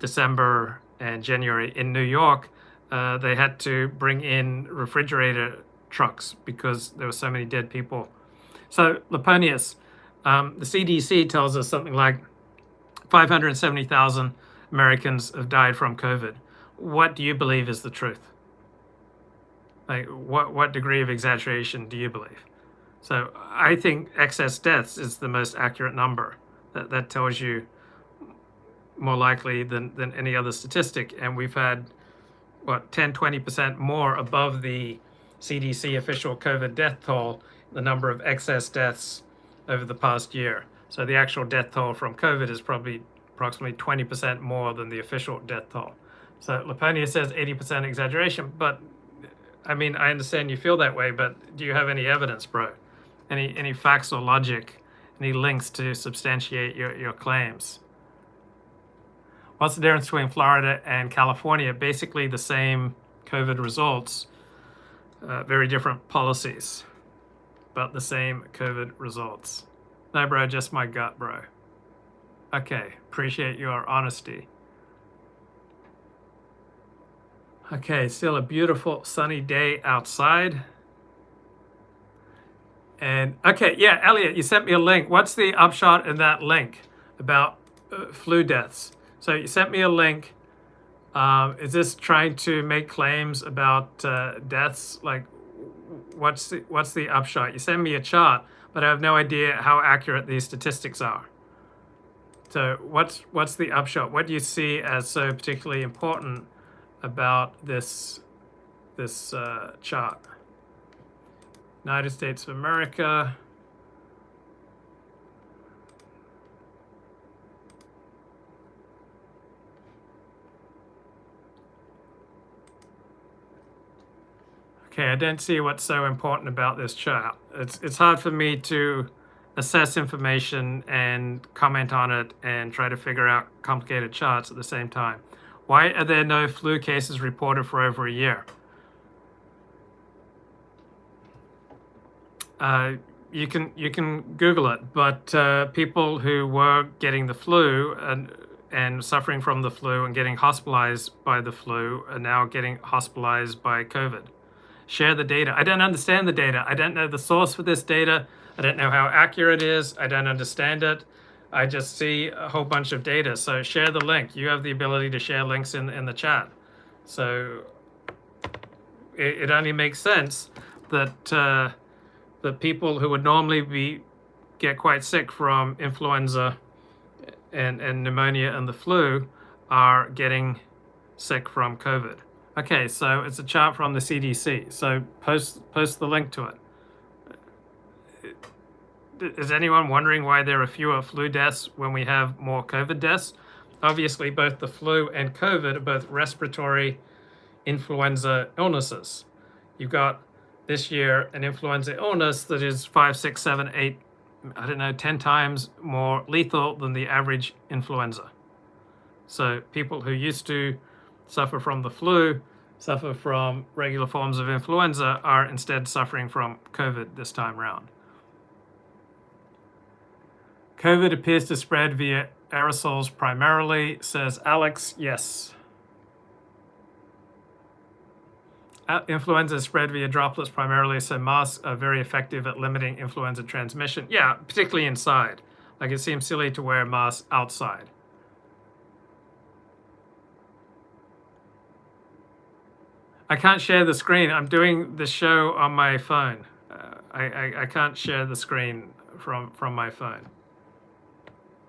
December and January. In New York, they had to bring in refrigerator trucks because there were so many dead people. So, Laponius, the CDC tells us something like 570,000 Americans have died from COVID. What do you believe is the truth? Like, what degree of exaggeration do you believe? So I think excess deaths is the most accurate number. That tells you more likely than any other statistic. And we've had, 10-20% more above the CDC official COVID death toll, the number of excess deaths over the past year. So the actual death toll from COVID is probably approximately 20% more than the official death toll. So Laponia says 80% exaggeration, but I mean, I understand you feel that way, but do you have any evidence, bro? Any facts or logic, any links to substantiate your claims? What's the difference between Florida and California? Basically the same COVID results, very different policies, but the same COVID results. No, bro, just my gut, bro. Okay, appreciate your honesty. Okay, still a beautiful sunny day outside. And okay, yeah, Elliot, you sent me a link. What's the upshot in that link about flu deaths? So you sent me a link. Is this trying to make claims about deaths? Like, what's the upshot? You send me a chart, but I have no idea how accurate these statistics are. So what's the upshot? What do you see as so particularly important about this chart? United States of America. Okay, I don't see what's so important about this chart. It's hard for me to assess information and comment on it and try to figure out complicated charts at the same time. Why are there no flu cases reported for over a year? You can Google it, but people who were getting the flu and suffering from the flu and getting hospitalized by the flu are now getting hospitalized by COVID. Share the data. I don't understand the data. I don't know the source for this data. I don't know how accurate it is. I don't understand it. I just see a whole bunch of data. So share the link. You have the ability to share links in the chat. So it only makes sense that the people who would normally get quite sick from influenza and pneumonia and the flu are getting sick from COVID. Okay, so it's a chart from the CDC. So post the link to it. Is anyone wondering why there are fewer flu deaths when we have more COVID deaths? Obviously, both the flu and COVID are both respiratory influenza illnesses. You've got this year an influenza illness that is 5, 6, 7, 8, 10 times more lethal than the average influenza. So people who used to suffer from the flu, suffer from regular forms of influenza, are instead suffering from COVID this time around. COVID appears to spread via aerosols primarily, says Alex. Yes. Influenza is spread via droplets primarily, so masks are very effective at limiting influenza transmission. Yeah, particularly inside. Like, it seems silly to wear masks outside. I can't share the screen. I'm doing the show on my phone. I can't share the screen from my phone.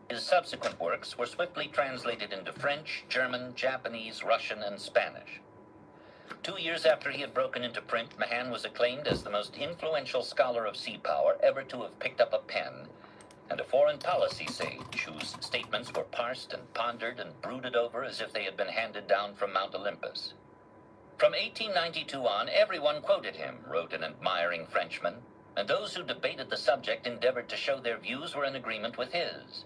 His subsequent works were swiftly translated into French, German, Japanese, Russian, and Spanish. 2 years after he had broken into print, Mahan was acclaimed as the most influential scholar of sea power ever to have picked up a pen, and a foreign policy sage whose statements were parsed and pondered and brooded over as if they had been handed down from Mount Olympus. From 1892 on, everyone quoted him, wrote an admiring Frenchman, and those who debated the subject endeavored to show their views were in agreement with his.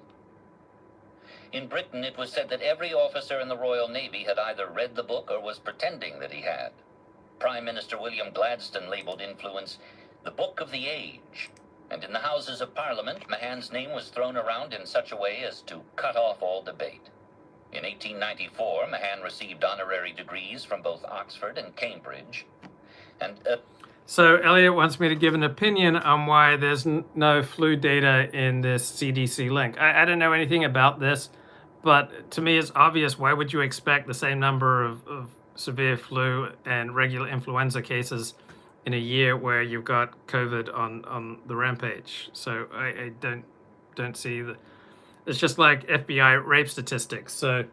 In Britain, it was said that every officer in the Royal Navy had either read the book or was pretending that he had. Prime Minister William Gladstone labeled Influence the book of the age, and in the Houses of Parliament, Mahan's name was thrown around in such a way as to cut off all debate. In 1894, Mahan received honorary degrees from both Oxford and Cambridge, and So Elliot wants me to give an opinion on why there's no flu data in this CDC link. I don't know anything about this, but to me it's obvious. Why would you expect the same number of severe flu and regular influenza cases in a year where you've got COVID on the rampage? So I don't see the. It's just like FBI rape statistics. So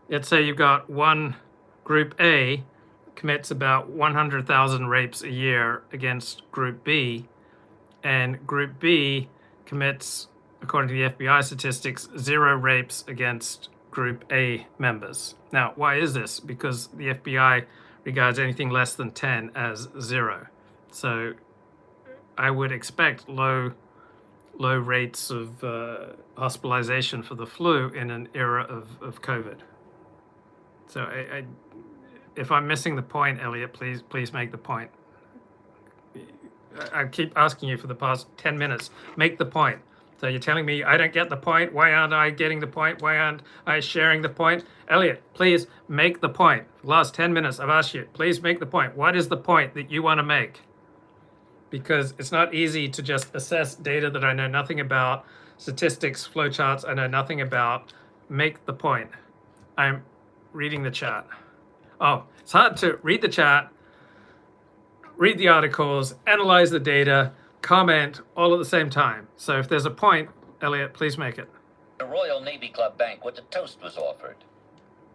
let's say you've got one group A commits about 100,000 rapes a year against Group B, and Group B commits, according to the FBI statistics, 0 rapes against Group A members. Now, why is this? Because the FBI regards anything less than 10 as 0. So I would expect low rates of hospitalization for the flu in an era of COVID. So if I'm missing the point, Elliot, please make the point. I keep asking you for the past 10 minutes, make the point. So you're telling me I don't get the point. Why aren't I getting the point? Why aren't I sharing the point? Elliot, please make the point. For the last 10 minutes, I've asked you, please make the point. What is the point that you want to make? Because it's not easy to just assess data that I know nothing about, statistics, flowcharts I know nothing about. Make the point. I'm reading the chat. Oh, it's hard to read the chat, read the articles, analyze the data, comment all at the same time. So if there's a point, Elliot, please make it. the Royal Navy Club banquet, a toast was offered.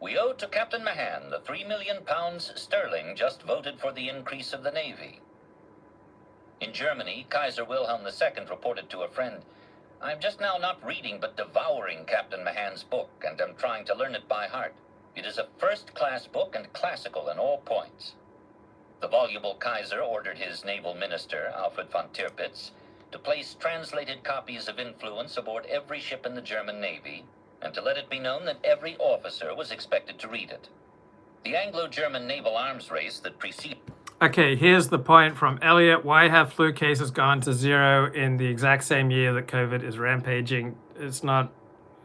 We owe to Captain Mahan the £3 million sterling just voted for the increase of the Navy. In Germany, Kaiser Wilhelm II reported to a friend, I'm just now not reading but devouring Captain Mahan's book, and am trying to learn it by heart. It is a first-class book and classical in all points. The voluble Kaiser ordered his naval minister, Alfred von Tirpitz, to place translated copies of Influence aboard every ship in the German Navy, and to let it be known that every officer was expected to read it. The Anglo-German naval arms race that preceded... Okay, here's the point from Elliot. Why have flu cases gone to 0 in the exact same year that COVID is rampaging? It's not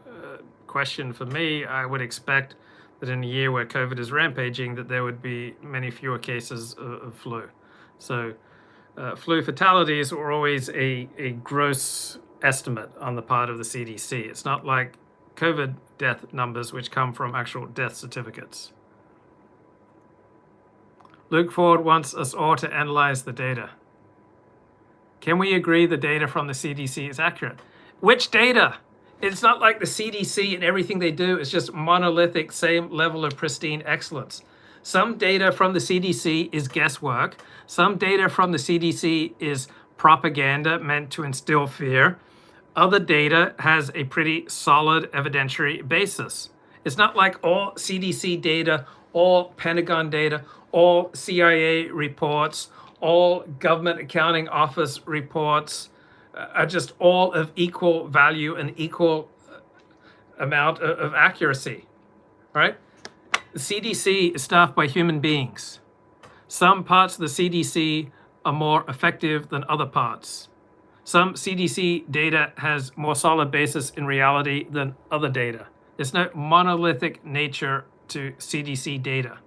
a question for me. I would expect that in a year where COVID is rampaging, that there would be many fewer cases of flu. So flu fatalities were always a gross estimate on the part of the CDC. It's not like COVID death numbers, which come from actual death certificates. Luke Ford wants us all to analyze the data. Can we agree the data from the CDC is accurate? Which data? It's not like the CDC and everything they do is just monolithic, same level of pristine excellence. Some data from the CDC is guesswork. Some data from the CDC is propaganda meant to instill fear. Other data has a pretty solid evidentiary basis. It's not like all CDC data, all Pentagon data, all CIA reports, all government accounting office reports are just all of equal value and equal amount of accuracy, right? The CDC is staffed by human beings. Some parts of the CDC are more effective than other parts. Some CDC data has more solid basis in reality than other data. There's no monolithic nature to CDC data.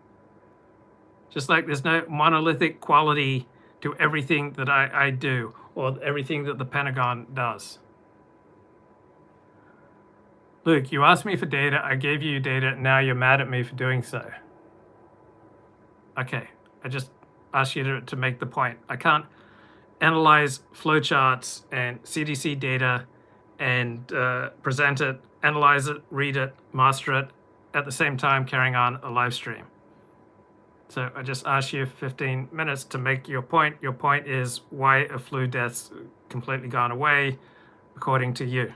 Just like there's no monolithic quality to everything that I do or everything that the Pentagon does. Luke, you asked me for data, I gave you data, now you're mad at me for doing so. Okay, I just asked you to make the point. I can't analyze flowcharts and CDC data and present it, analyze it, read it, master it, at the same time carrying on a live stream. So I just asked you 15 minutes to make your point. Your point is why are flu deaths completely gone away, according to you?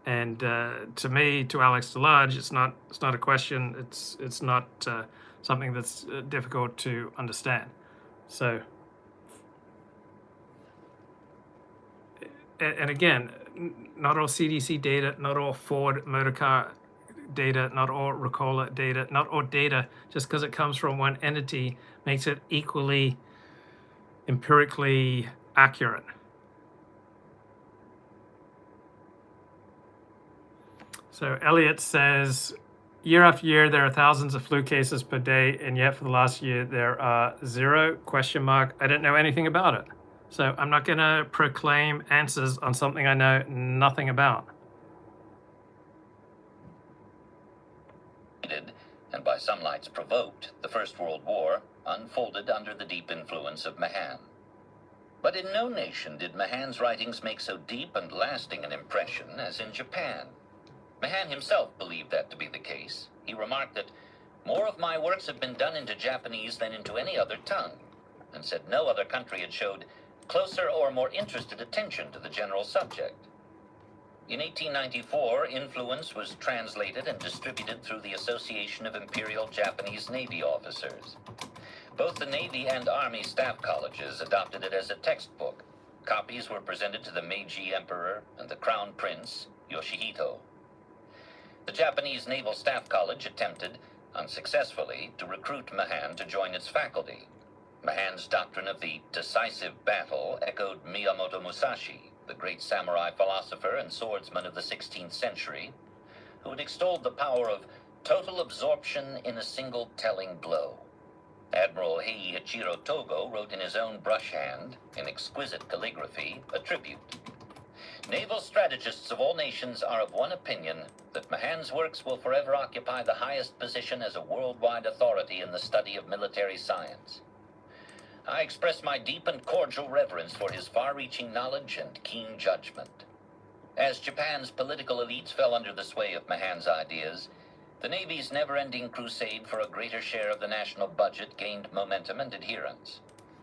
And to me, to Alex DeLarge, it's not a question. It's not something that's difficult to understand. So, and again, not all CDC data, not all Ford motor car data, not all Ricola data, not all data, just because it comes from one entity, makes it equally empirically accurate. So Elliot says, year after year, there are thousands of flu cases per day, and yet for the last year, there are 0? I don't know anything about it. So I'm not going to proclaim answers on something I know nothing about. And by some lights provoked, the First World War unfolded under the deep influence of Mahan. But in no nation did Mahan's writings make so deep and lasting an impression as in Japan. Mahan himself believed that to be the case. He remarked that more of my works have been done into Japanese than into any other tongue, and said no other country had showed closer or more interested attention to the general subject. In 1894, Influence was translated and distributed through the Association of Imperial Japanese Navy Officers. Both the Navy and Army staff colleges adopted it as a textbook. Copies were presented to the Meiji Emperor and the Crown Prince, Yoshihito. The Japanese Naval Staff College attempted, unsuccessfully, to recruit Mahan to join its faculty. Mahan's doctrine of the decisive battle echoed Miyamoto Musashi, the great samurai philosopher and swordsman of the 16th century, who had extolled the power of total absorption in a single telling blow. Admiral Heiichiro Togo wrote in his own brush hand, in exquisite calligraphy, a tribute. Naval strategists of all nations are of one opinion, that Mahan's works will forever occupy the highest position as a worldwide authority in the study of military science. I express my deep and cordial reverence for his far-reaching knowledge and keen judgment. As Japan's political elites fell under the sway of Mahan's ideas, the Navy's never-ending crusade for a greater share of the national budget gained momentum and adherence.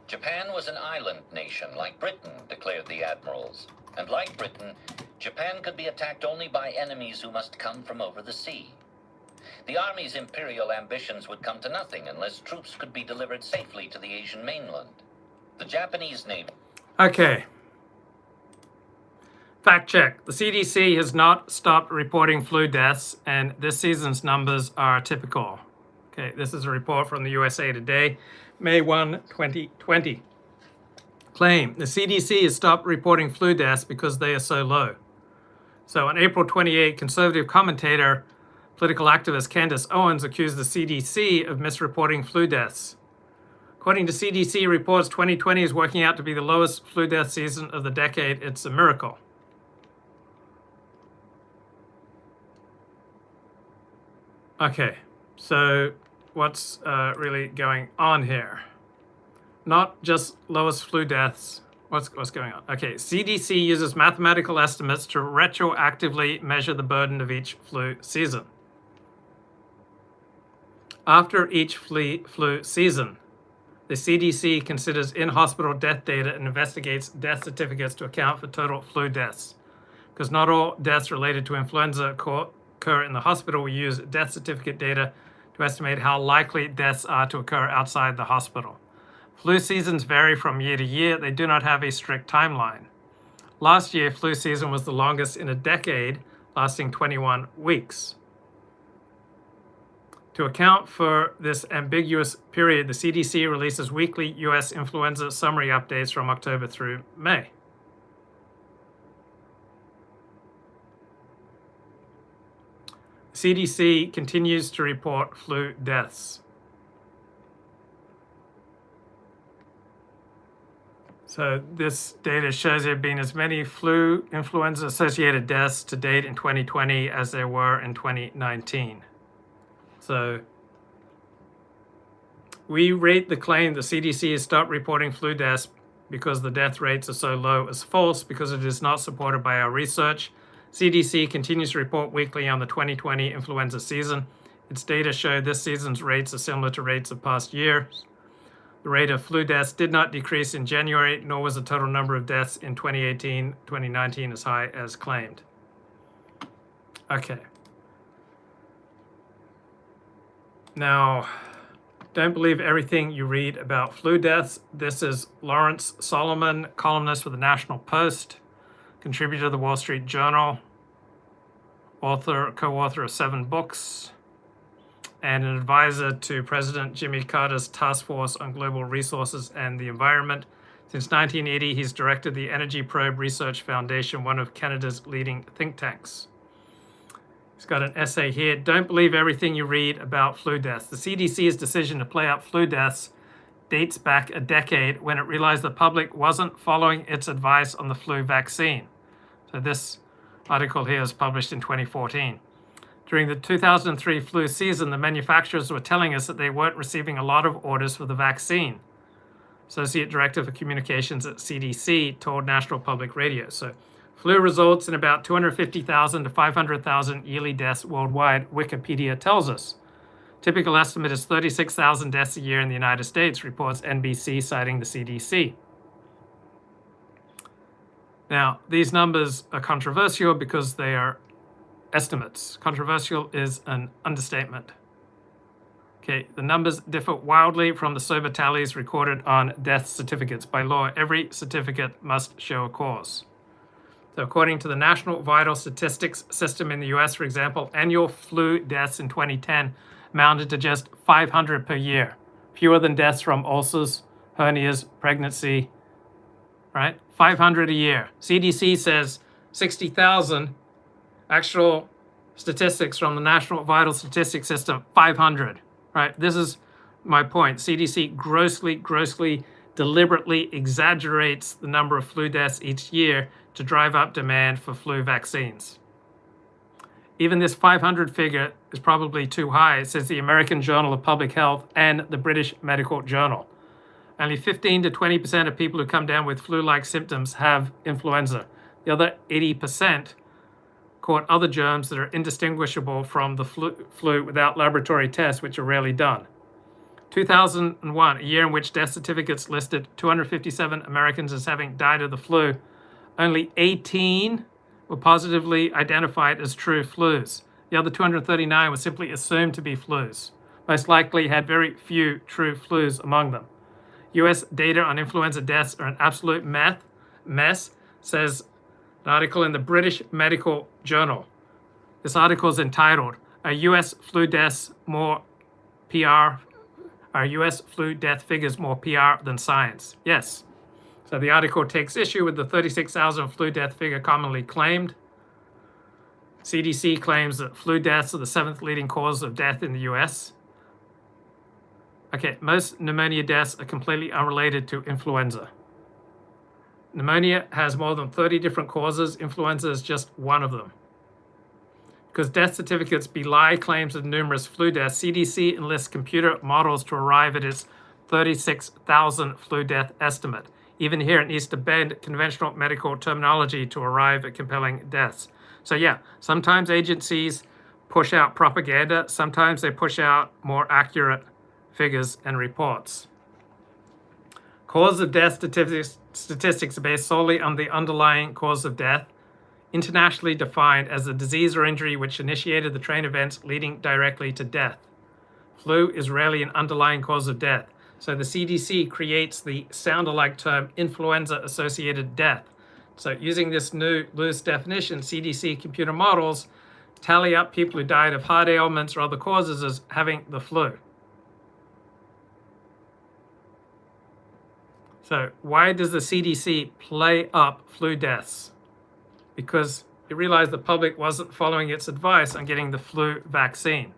Japan was an island nation, like Britain, declared the admirals. And like Britain, Japan could be attacked only by enemies who must come from over the sea. The Army's imperial ambitions would come to nothing unless troops could be delivered safely to the Asian mainland. The Japanese Navy... Okay. Fact check. The CDC has not stopped reporting flu deaths, and this season's numbers are typical. Okay, this is a report from the USA Today, May 1, 2020. Claim, the CDC has stopped reporting flu deaths because they are so low. So on April 28, conservative commentator, political activist Candace Owens accused the CDC of misreporting flu deaths. According to CDC reports, 2020 is working out to be the lowest flu death season of the decade. It's a miracle. Okay, so what's really going on here? Not just lowest flu deaths. What's going on? Okay, CDC uses mathematical estimates to retroactively measure the burden of each flu season. After each flu season, the CDC considers in-hospital death data and investigates death certificates to account for total flu deaths. Because not all deaths related to influenza occur in the hospital, we use death certificate data to estimate how likely deaths are to occur outside the hospital. Flu seasons vary from year to year. They do not have a strict timeline. Last year, flu season was the longest in a decade, lasting 21 weeks. To account for this ambiguous period, the CDC releases weekly U.S. influenza summary updates from October through May. CDC continues to report flu deaths. So this data shows there have been as many flu influenza associated deaths to date in 2020 as there were in 2019. So we rate the claim the CDC has stopped reporting flu deaths because the death rates are so low as false, because it is not supported by our research. CDC continues to report weekly on the 2020 influenza season. Its data show this season's rates are similar to rates of past years. The rate of flu deaths did not decrease in January, nor was the total number of deaths in 2018-2019 as high as claimed. Okay. Now, don't believe everything you read about flu deaths. This is Lawrence Solomon, columnist for the National Post, contributor to the Wall Street Journal, co-author of 7 books, and an advisor to President Jimmy Carter's Task Force on Global Resources and the Environment. Since 1980, he's directed the Energy Probe Research Foundation, one of Canada's leading think tanks. He's got an essay here. Don't believe everything you read about flu deaths. The CDC's decision to play up flu deaths dates back a decade when it realized the public wasn't following its advice on the flu vaccine. So this article here is published in 2014. During the 2003 flu season, the manufacturers were telling us that they weren't receiving a lot of orders for the vaccine. Associate Director for Communications at CDC told National Public Radio. So flu results in about 250,000 to 500,000 yearly deaths worldwide, Wikipedia tells us. Typical estimate is 36,000 deaths a year in the United States, reports NBC citing the CDC. Now, these numbers are controversial because they are estimates. Controversial is an understatement. Okay, the numbers differ wildly from the sober tallies recorded on death certificates. By law, every certificate must show a cause. So according to the National Vital Statistics System in the US, for example, annual flu deaths in 2010 amounted to just 500 per year, fewer than deaths from ulcers, hernias, pregnancy, right? 500 a year. CDC says 60,000. Actual statistics from the National Vital Statistics System, 500, right? This is my point. CDC grossly, deliberately exaggerates the number of flu deaths each year to drive up demand for flu vaccines. Even this 500 figure is probably too high, says the American Journal of Public Health and the British Medical Journal. Only 15 to 20% of people who come down with flu-like symptoms have influenza. The other 80% caught other germs that are indistinguishable from the flu without laboratory tests, which are rarely done. 2001, a year in which death certificates listed 257 Americans as having died of the flu, only 18 were positively identified as true flus. The other 239 were simply assumed to be flus. Most likely had very few true flus among them. US data on influenza deaths are an absolute mess, says an article in the British Medical Journal. This article is entitled, Are US flu deaths more PR? Are US flu death figures more PR than science? Yes. So the article takes issue with the 36,000 flu death figure commonly claimed. CDC claims that flu deaths are the 7th leading cause of death in the US. Okay, most pneumonia deaths are completely unrelated to influenza. Pneumonia has more than 30 different causes. Influenza is just one of them. Because death certificates belie claims of numerous flu deaths, CDC enlists computer models to arrive at its 36,000 flu death estimate. Even here, it needs to bend conventional medical terminology to arrive at compelling deaths. So yeah, sometimes agencies push out propaganda. Sometimes they push out more accurate figures and reports. Cause of death statistics are based solely on the underlying cause of death, internationally defined as a disease or injury which initiated the train events leading directly to death. Flu is rarely an underlying cause of death, so the CDC creates the sound-alike term influenza-associated death. So using this new loose definition, CDC computer models tally up people who died of heart ailments or other causes as having the flu. So why does the CDC play up flu deaths? Because it realized the public wasn't following its advice on getting the flu vaccine.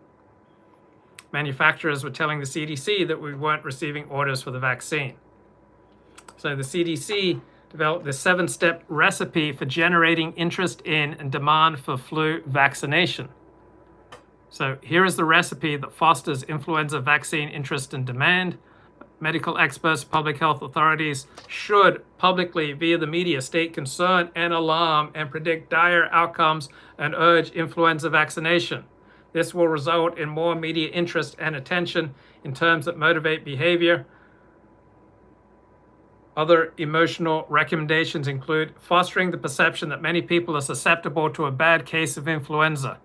Manufacturers were telling the CDC that we weren't receiving orders for the vaccine. So the CDC developed this 7-step recipe for generating interest in and demand for flu vaccination. So here is the recipe that fosters influenza vaccine interest and demand. Medical experts, public health authorities should publicly, via the media, state concern and alarm and predict dire outcomes and urge influenza vaccination. This will result in more media interest and attention in terms that motivate behavior. Other emotional recommendations include fostering the perception that many people are susceptible to a bad case of influenza,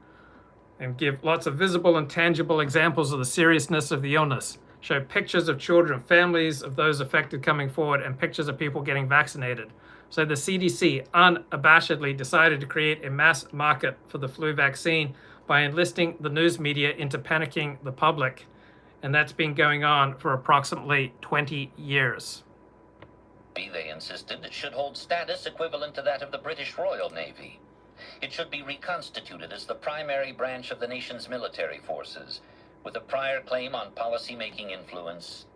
and give lots of visible and tangible examples of the seriousness of the illness. Show pictures of children, families of those affected coming forward, and pictures of people getting vaccinated. So the CDC unabashedly decided to create a mass market for the flu vaccine by enlisting the news media into panicking the public. And that's been going on for approximately 20 years. They insisted it should hold status equivalent to that of the British Royal Navy. It should be reconstituted as the primary branch of the nation's military forces, with a prior claim on policy-making influence.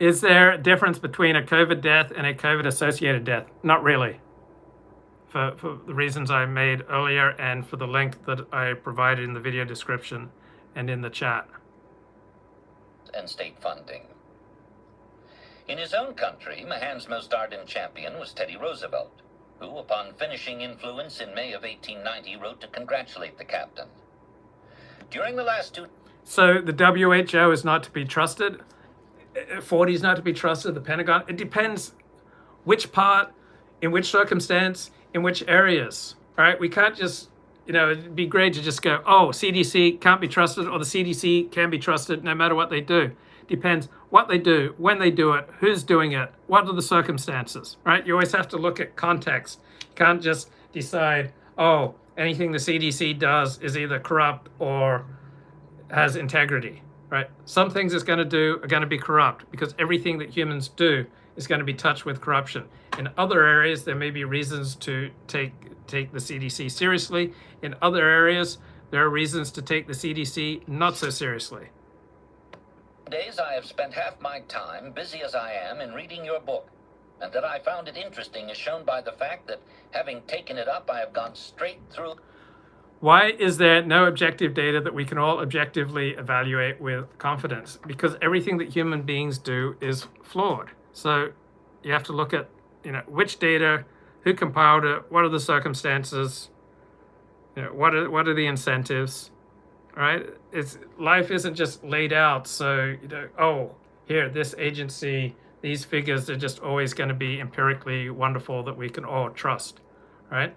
Is there a difference between a COVID death and a COVID-associated death? Not really. For the reasons I made earlier and for the link that I provided in the video description and in the chat. And state funding. In his own country, Mahan's most ardent champion was Teddy Roosevelt, who, upon finishing Influence in May of 1890, wrote to congratulate the captain. During the last two... So the WHO is not to be trusted. 40 is not to be trusted. The Pentagon. It depends which part, in which circumstance, in which areas. All right, we can't just, it'd be great to just go, oh, CDC can't be trusted, or the CDC can be trusted no matter what they do. Depends what they do, when they do it, who's doing it, what are the circumstances, right? You always have to look at context. You can't just decide, oh, anything the CDC does is either corrupt or has integrity, right? Some things it's going to do are going to be corrupt because everything that humans do is going to be touched with corruption. In other areas, there may be reasons to take the CDC seriously. In other areas, there are reasons to take the CDC not so seriously. Days I have spent half my time, busy as I am, in reading your book, and that I found it interesting is shown by the fact that, having taken it up, I have gone straight through. Why is there no objective data that we can all objectively evaluate with confidence? Because everything that human beings do is flawed. So you have to look at, which data, who compiled it, what are the circumstances, what are the incentives, right? Life isn't just laid out. So, here, this agency, these figures are just always going to be empirically wonderful that we can all trust, right?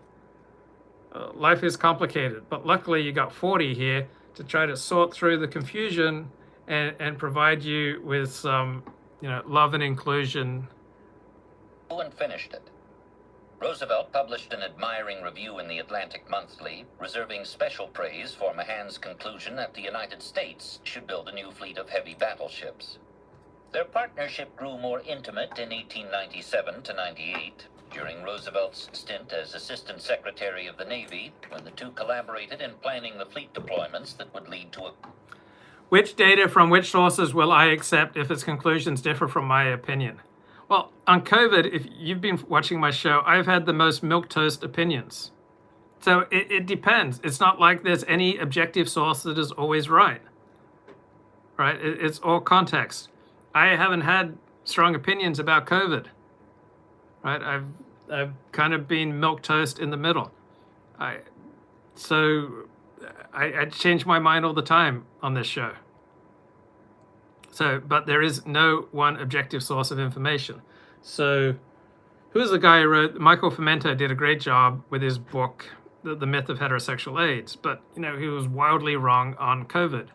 Life is complicated, but luckily you got 40 here to try to sort through the confusion and provide you with some, love and inclusion. And finished it. Roosevelt published an admiring review in the Atlantic Monthly, reserving special praise for Mahan's conclusion that the United States should build a new fleet of heavy battleships. Their partnership grew more intimate in 1897 to 98, during Roosevelt's stint as Assistant Secretary of the Navy, when the two collaborated in planning the fleet deployments that would lead to a... Which data from which sources will I accept if its conclusions differ from my opinion? Well, on COVID, if you've been watching my show, I've had the most milquetoast opinions. So it depends. It's not like there's any objective source that is always right. Right? It's all context. I haven't had strong opinions about COVID. Right? I've kind of been milquetoast in the middle. I change my mind all the time on this show. So, but there is no one objective source of information. So, who is the guy who wrote? Michael Fomento did a great job with his book, The Myth of Heterosexual AIDS. But he was wildly wrong on COVID.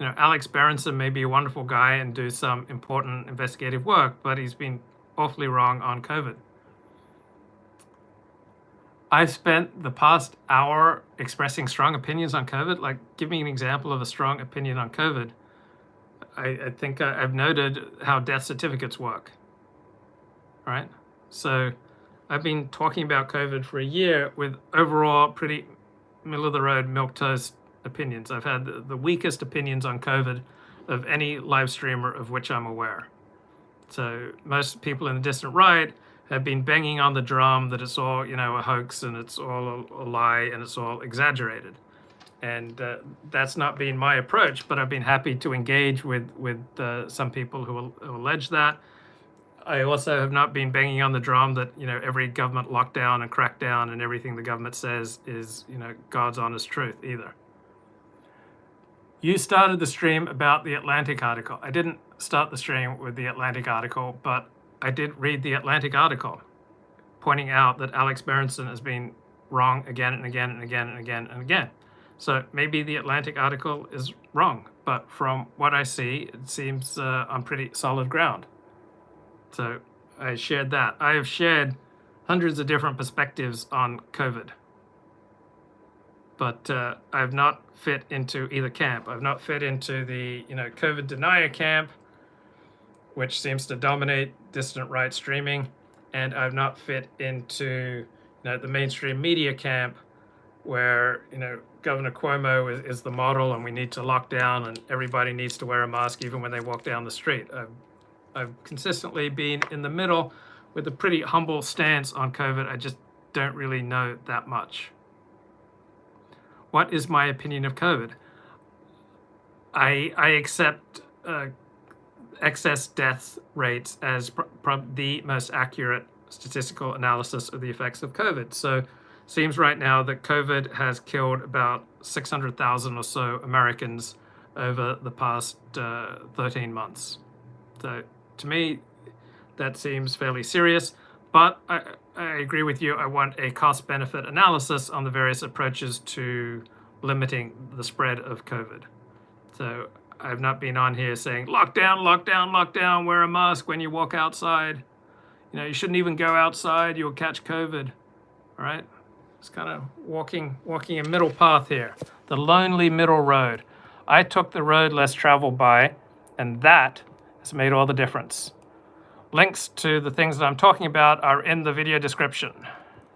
Alex Berenson may be a wonderful guy and do some important investigative work, but he's been awfully wrong on COVID. I spent the past hour expressing strong opinions on COVID. Like, give me an example of a strong opinion on COVID. I think I've noted how death certificates work, right? So I've been talking about COVID for a year with overall pretty middle-of-the-road milquetoast opinions. I've had the weakest opinions on COVID of any live streamer of which I'm aware. So most people in the distant right have been banging on the drum that it's all, a hoax and it's all a lie and it's all exaggerated. And that's not been my approach, but I've been happy to engage with some people who allege that. I also have not been banging on the drum that, every government lockdown and crackdown and everything the government says is, God's honest truth either. You started the stream about the Atlantic article. I didn't start the stream with the Atlantic article, but I did read the Atlantic article pointing out that Alex Berenson has been wrong again and again and again and again and again. So maybe the Atlantic article is wrong, but from what I see, it seems on pretty solid ground. So I shared that. I have shared hundreds of different perspectives on COVID, but I have not fit into either camp. I've not fit into the COVID denier camp, which seems to dominate distant right streaming, and I've not fit into the mainstream media camp, where Governor Cuomo is the model and we need to lock down and everybody needs to wear a mask even when they walk down the street. I've consistently been in the middle with a pretty humble stance on COVID. I just don't really know that much. What is my opinion of COVID? I accept excess death rates as the most accurate statistical analysis of the effects of COVID. So seems right now that COVID has killed about 600,000 or so Americans over the past 13 months. So to me, that seems fairly serious, but I agree with you. I want a cost-benefit analysis on the various approaches to limiting the spread of COVID. So I've not been on here saying, lockdown, lockdown, lockdown, wear a mask when you walk outside. You shouldn't even go outside, you'll catch COVID, all right? It's kind of walking a middle path here, the lonely middle road. I took the road less traveled by, and that has made all the difference. Links to the things that I'm talking about are in the video description.